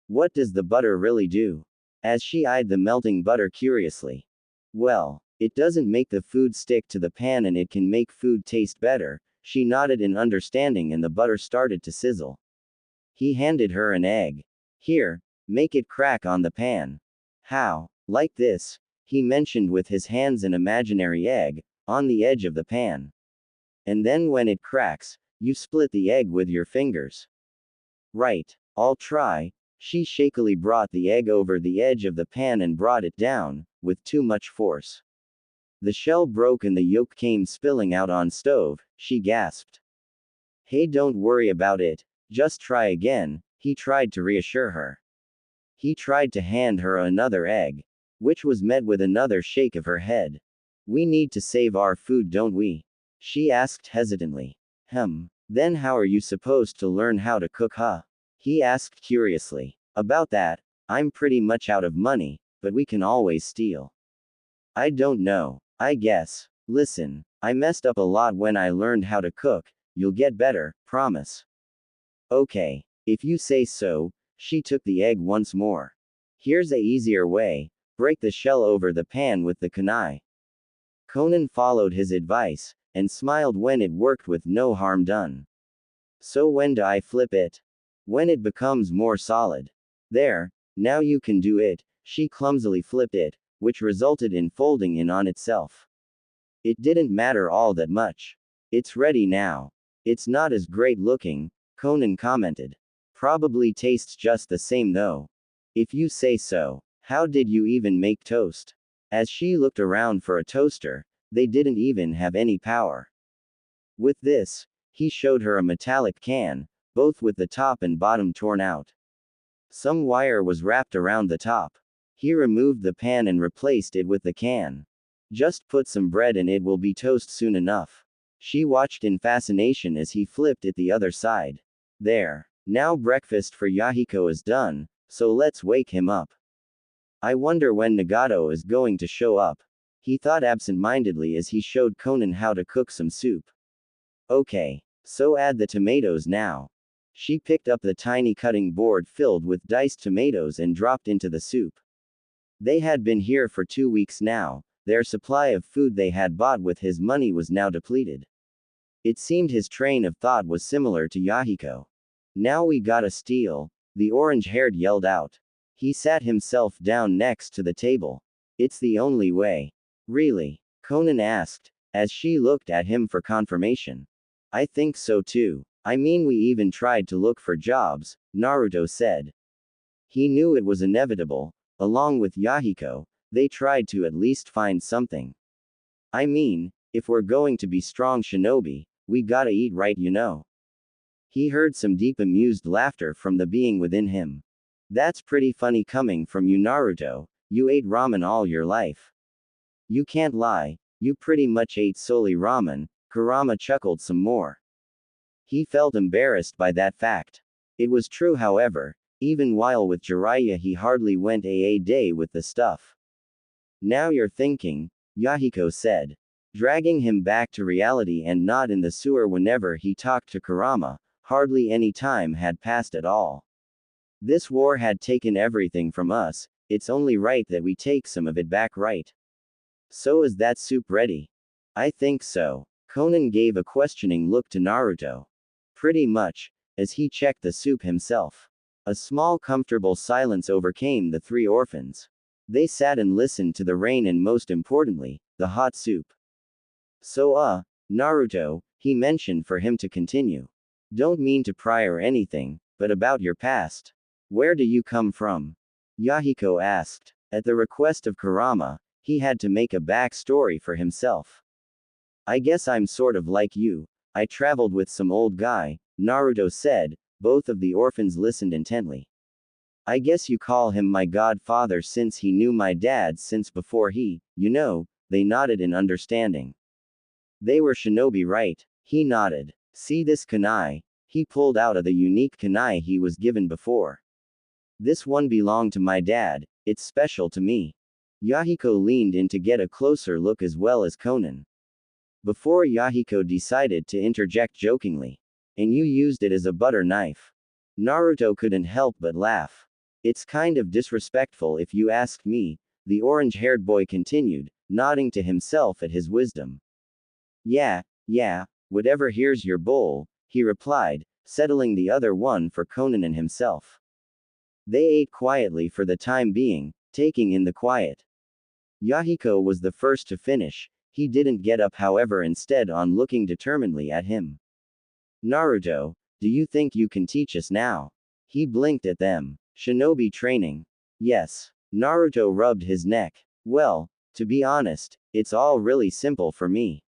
A: What does the butter really do? As she eyed the melting butter curiously. Well, it doesn't make the food stick to the pan and it can make food taste better. She nodded in understanding and the butter started to sizzle. He handed her an egg. Here, make it crack on the pan. How? Like this, he mentioned with his hands an imaginary egg, on the edge of the pan. And then when it cracks, you split the egg with your fingers. Right, I'll try. She shakily brought the egg over the edge of the pan and brought it down, with too much force. The shell broke and the yolk came spilling out on stove, she gasped. Hey, don't worry about it, just try again, he tried to reassure her. He tried to hand her another egg, which was met with another shake of her head. We need to save our food, don't we? She asked hesitantly. Then how are you supposed to learn how to cook, huh? He asked curiously. About that, I'm pretty much out of money, but we can always steal. I don't know, I guess. Listen, I messed up a lot when I learned how to cook, you'll get better, promise. Okay, if you say so. She took the egg once more. Here's a easier way, break the shell over the pan with the kunai. Konan followed his advice, and smiled when it worked with no harm done. So when do I flip it? When it becomes more solid. There, now you can do it. She clumsily flipped it, which resulted in folding in on itself. It didn't matter all that much. It's ready now. It's not as great looking, Konan commented. Probably tastes just the same though. If you say so. How did you even make toast? As she looked around for a toaster, they didn't even have any power. With this, he showed her a metallic can, both with the top and bottom torn out. Some wire was wrapped around the top. He removed the pan and replaced it with the can. Just put some bread and it will be toast soon enough. She watched in fascination as he flipped it the other side. There. Now breakfast for Yahiko is done, so let's wake him up. I wonder when Nagato is going to show up. He thought absent-mindedly as he showed Konan how to cook some soup. Okay, so add the tomatoes now. She picked up the tiny cutting board filled with diced tomatoes and dropped into the soup. They had been here for 2 weeks now, their supply of food they had bought with his money was now depleted. It seemed his train of thought was similar to Yahiko. Now we gotta steal, the orange-haired yelled out. He sat himself down next to the table. It's the only way. Really? Konan asked, as she looked at him for confirmation. I think so too. I mean, we even tried to look for jobs, Naruto said. He knew it was inevitable. Along with Yahiko, they tried to at least find something. I mean, if we're going to be strong shinobi, We gotta eat right, you know. He heard some deep amused laughter from the being within him. That's pretty funny coming from you, Naruto. You ate ramen all your life. You can't lie, you pretty much ate solely ramen. Kurama chuckled some more. He felt embarrassed by that fact. It was true, however, even while with Jiraiya he hardly went a day with the stuff. Now you're thinking, Yahiko said, dragging him back to reality and not in the sewer whenever he talked to Kurama. Hardly any time had passed at all. This war had taken everything from us, it's only right that we take some of it back, right? So is that soup ready? I think so. Konan gave a questioning look to Naruto. Pretty much, as he checked the soup himself. A small comfortable silence overcame the three orphans. They sat and listened to the rain and most importantly, the hot soup. So Naruto, he mentioned for him to continue. Don't mean to pry or anything, but about your past. Where do you come from? Yahiko asked. At the request of Kurama, he had to make a backstory for himself. I guess I'm sort of like you. I traveled with some old guy, Naruto said. Both of the orphans listened intently. I guess you call him my godfather since he knew my dad since before he, they nodded in understanding. They were shinobi, right? He nodded. See this kunai? He pulled out of the unique kunai he was given before. This one belonged to my dad, it's special to me. Yahiko leaned in to get a closer look as well as Konan. Before Yahiko decided to interject jokingly. And you used it as a butter knife. Naruto couldn't help but laugh. It's kind of disrespectful if you ask me, the orange-haired boy continued, nodding to himself at his wisdom. Yeah, whatever, here's your bowl, he replied, settling the other one for Konan and himself. They ate quietly for the time being, taking in the quiet. Yahiko was the first to finish. He didn't get up, however, instead on looking determinedly at him. Naruto, do you think you can teach us now? He blinked at them. Shinobi training. Yes. Naruto rubbed his neck. Well, to be honest, it's all really simple for me.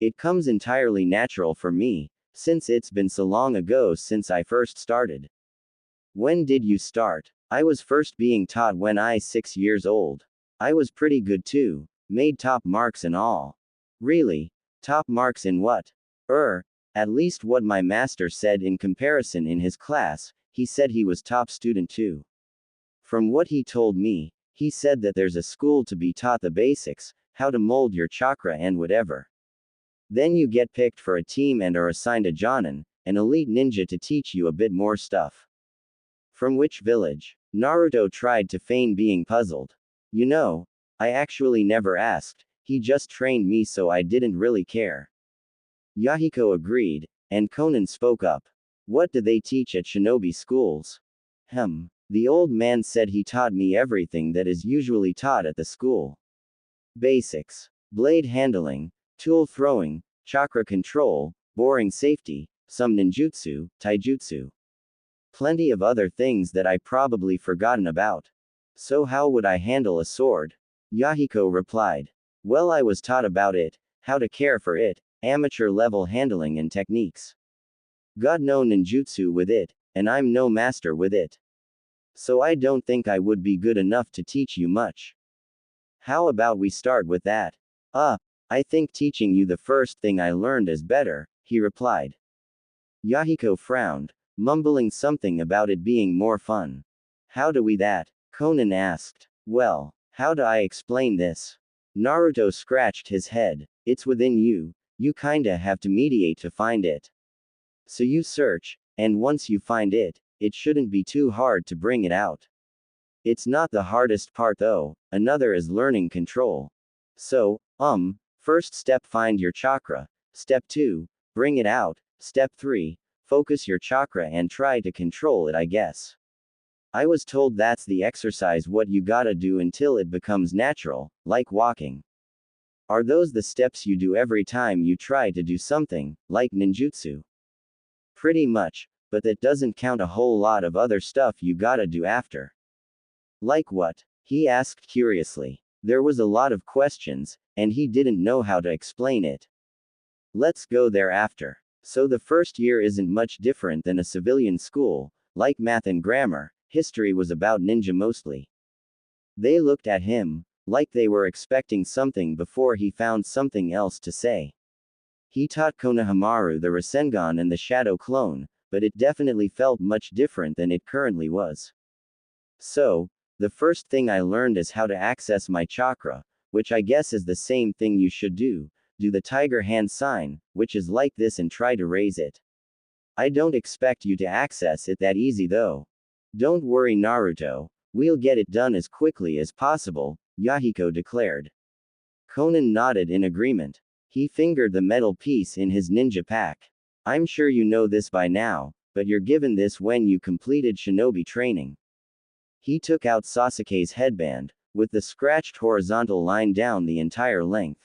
A: It comes entirely natural for me, since it's been so long ago since I first started. When did you start? I was first being taught when I was 6 years old. I was pretty good too, made top marks and all. Really? Top marks in what? At least what my master said in comparison in his class, he said he was top student too. From what he told me, he said that there's a school to be taught the basics, how to mold your chakra and whatever. Then you get picked for a team and are assigned a Jonin, an elite ninja to teach you a bit more stuff. From which village? Naruto tried to feign being puzzled. I actually never asked, he just trained me so I didn't really care. Yahiko agreed, and Konan spoke up. What do they teach at shinobi schools? The old man said he taught me everything that is usually taught at the school. Basics. Blade handling, tool throwing, chakra control, boring safety, some ninjutsu, taijutsu. Plenty of other things that I probably forgotten about. So how would I handle a sword? Yahiko replied. Well, I was taught about it, how to care for it, amateur level handling and techniques. Got no ninjutsu with it, and I'm no master with it. So I don't think I would be good enough to teach you much. How about we start with that? I think teaching you the first thing I learned is better, he replied. Yahiko frowned, mumbling something about it being more fun. How do we that? Konan asked. Well, how do I explain this? Naruto scratched his head. It's within you kinda have to meditate to find it. So you search, and once you find it, it shouldn't be too hard to bring it out. It's not the hardest part though, another is learning control. So, first step, find your chakra. Step 2, bring it out. Step 3, focus your chakra and try to control it, I guess. I was told that's the exercise what you gotta do until it becomes natural, like walking. Are those the steps you do every time you try to do something, like ninjutsu? Pretty much, but that doesn't count a whole lot of other stuff you gotta do after. Like what? He asked curiously. There was a lot of questions, and he didn't know how to explain it. Let's go there after. So the first year isn't much different than a civilian school, like math and grammar, history was about ninja mostly. They looked at him, like they were expecting something before he found something else to say. He taught Konohamaru the Rasengan and the Shadow Clone, but it definitely felt much different than it currently was. So, the first thing I learned is how to access my chakra, which I guess is the same thing you should do. Do the tiger hand sign, which is like this, and try to raise it. I don't expect you to access it that easy though. Don't worry Naruto, we'll get it done as quickly as possible, Yahiko declared. Konan nodded in agreement. He fingered the metal piece in his ninja pack. I'm sure you know this by now, but you're given this when you completed shinobi training. He took out Sasuke's headband, with the scratched horizontal line down the entire length.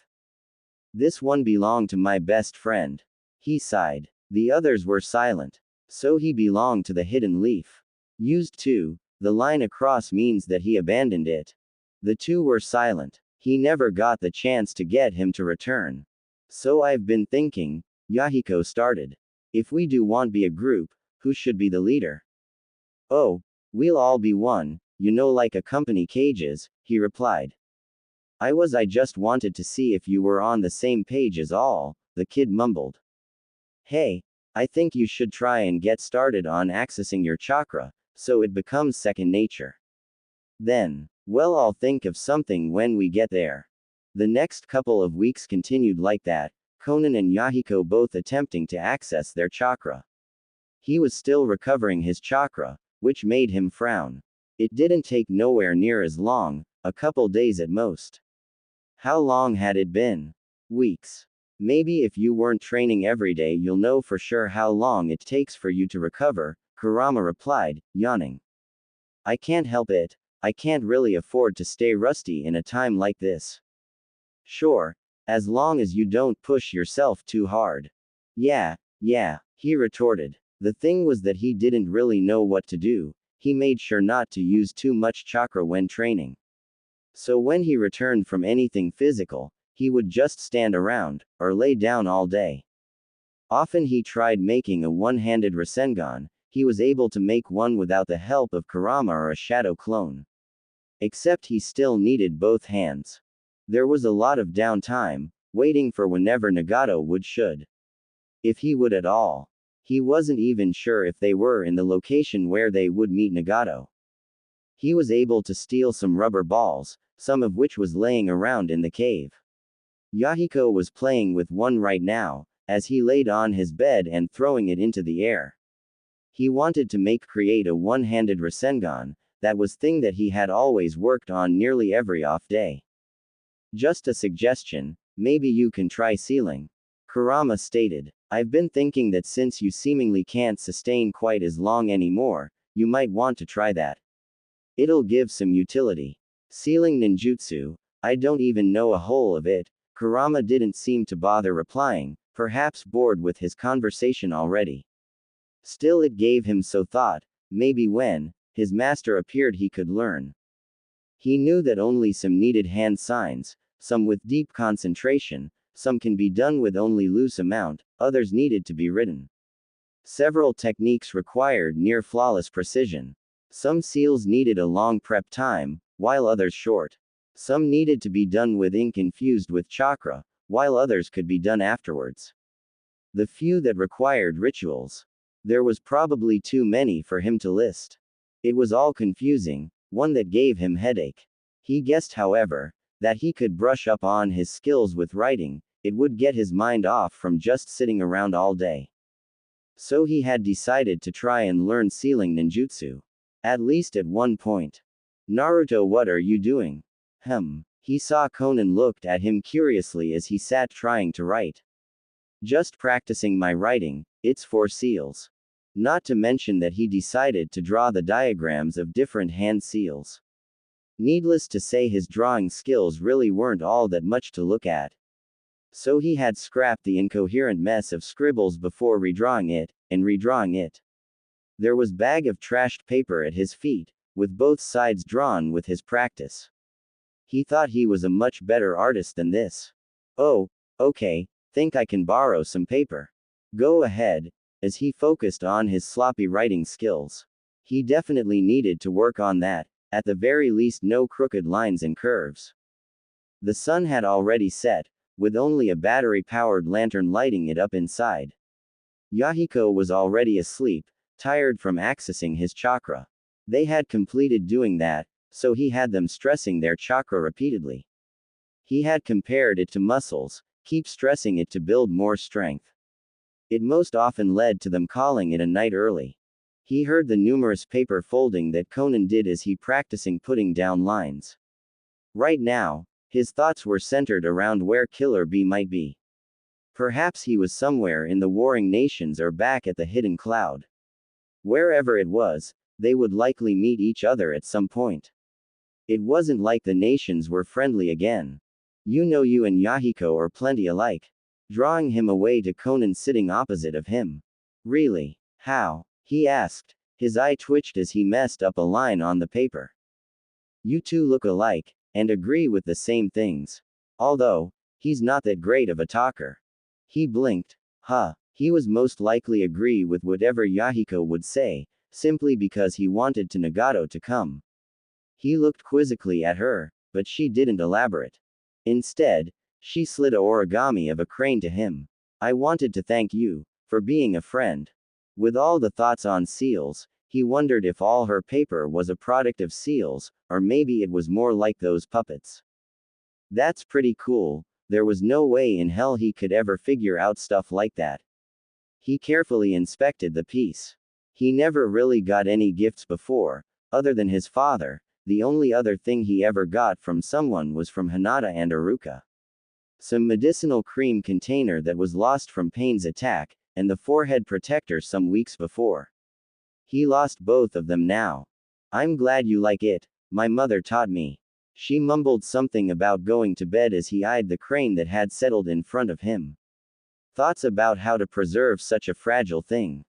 A: This one belonged to my best friend. He sighed. The others were silent. So he belonged to the hidden leaf. Used to, the line across means that he abandoned it. The two were silent. He never got the chance to get him to return. So I've been thinking, Yahiko started. If we do want be a group, who should be the leader? Oh, we'll all be one, like a company cages, he replied. I just wanted to see if you were on the same page as all, the kid mumbled. Hey, I think you should try and get started on accessing your chakra, so it becomes second nature. Then, well, I'll think of something when we get there. The next couple of weeks continued like that, Konan and Yahiko both attempting to access their chakra. He was still recovering his chakra, which made him frown. It didn't take nowhere near as long, a couple days at most. How long had it been? Weeks. Maybe if you weren't training every day you'll know for sure how long it takes for you to recover, Kurama replied, yawning. I can't help it, I can't really afford to stay rusty in a time like this. Sure, as long as you don't push yourself too hard. Yeah, he retorted. The thing was that he didn't really know what to do. He made sure not to use too much chakra when training. So when he returned from anything physical, he would just stand around, or lay down all day. Often he tried making a one-handed Rasengan, he was able to make one without the help of Kurama or a shadow clone. Except he still needed both hands. There was a lot of downtime, waiting for whenever Nagato should. If he would at all. He wasn't even sure if they were in the location where they would meet Nagato. He was able to steal some rubber balls, some of which was laying around in the cave. Yahiko was playing with one right now, as he laid on his bed and throwing it into the air. He wanted to create a one-handed Rasengan, that was thing that he had always worked on nearly every off day. Just a suggestion, maybe you can try sealing. Kurama stated. I've been thinking that since you seemingly can't sustain quite as long anymore, you might want to try that. It'll give some utility. Sealing ninjutsu, I don't even know a whole of it. Kurama didn't seem to bother replying, perhaps bored with his conversation already. Still it gave him so thought, maybe when his master appeared he could learn. He knew that only some needed hand signs, some with deep concentration, some can be done with only loose amount, others needed to be written. Several techniques required near flawless precision. Some seals needed a long prep time, while others short. Some needed to be done with ink infused with chakra, while others could be done afterwards. The few that required rituals. There was probably too many for him to list. It was all confusing, one that gave him headache. He guessed, however, that he could brush up on his skills with writing, it would get his mind off from just sitting around all day. So he had decided to try and learn sealing ninjutsu. At least at one point. Naruto, what are you doing? He saw Konan looked at him curiously as he sat trying to write. Just practicing my writing, it's for seals. Not to mention that he decided to draw the diagrams of different hand seals. Needless to say his drawing skills really weren't all that much to look at. So he had scrapped the incoherent mess of scribbles before redrawing it, and redrawing it. There was bag of trashed paper at his feet, with both sides drawn with his practice. He thought he was a much better artist than this. Oh, okay, Think I can borrow some paper? Go ahead, as he focused on his sloppy writing skills. He definitely needed to work on that, at the very least no crooked lines and curves. The sun had already set, with only a battery-powered lantern lighting it up inside. Yahiko was already asleep, tired from accessing his chakra. They had completed doing that, so he had them stressing their chakra repeatedly. He had compared it to muscles, keep stressing it to build more strength. It most often led to them calling it a night early. He heard the numerous paper folding that Konan did as he practicing putting down lines. Right now, his thoughts were centered around where Killer Bee might be. Perhaps he was somewhere in the warring nations or back at the hidden cloud. Wherever it was, they would likely meet each other at some point. It wasn't like the nations were friendly again. You know, you and Yahiko are plenty alike. Drawing him away to Konan sitting opposite of him. Really? How? He asked. His eye twitched as he messed up a line on the paper. You two look alike, and agree with the same things. Although, he's not that great of a talker. He blinked. Huh. He was most likely agree with whatever Yahiko would say, simply because he wanted to Nagato to come. He looked quizzically at her, but she didn't elaborate. Instead, she slid a origami of a crane to him. I wanted to thank you, for being a friend. With all the thoughts on seals, he wondered if all her paper was a product of seals, or maybe it was more like those puppets. That's pretty cool. There was no way in hell he could ever figure out stuff like that. He carefully inspected the piece. He never really got any gifts before, other than his father. The only other thing he ever got from someone was from Hinata and Aruka. Some medicinal cream container that was lost from Pain's attack, and the forehead protector some weeks before. He lost both of them now. I'm glad you like it, my mother taught me. She mumbled something about going to bed as he eyed the crane that had settled in front of him. Thoughts about how to preserve such a fragile thing.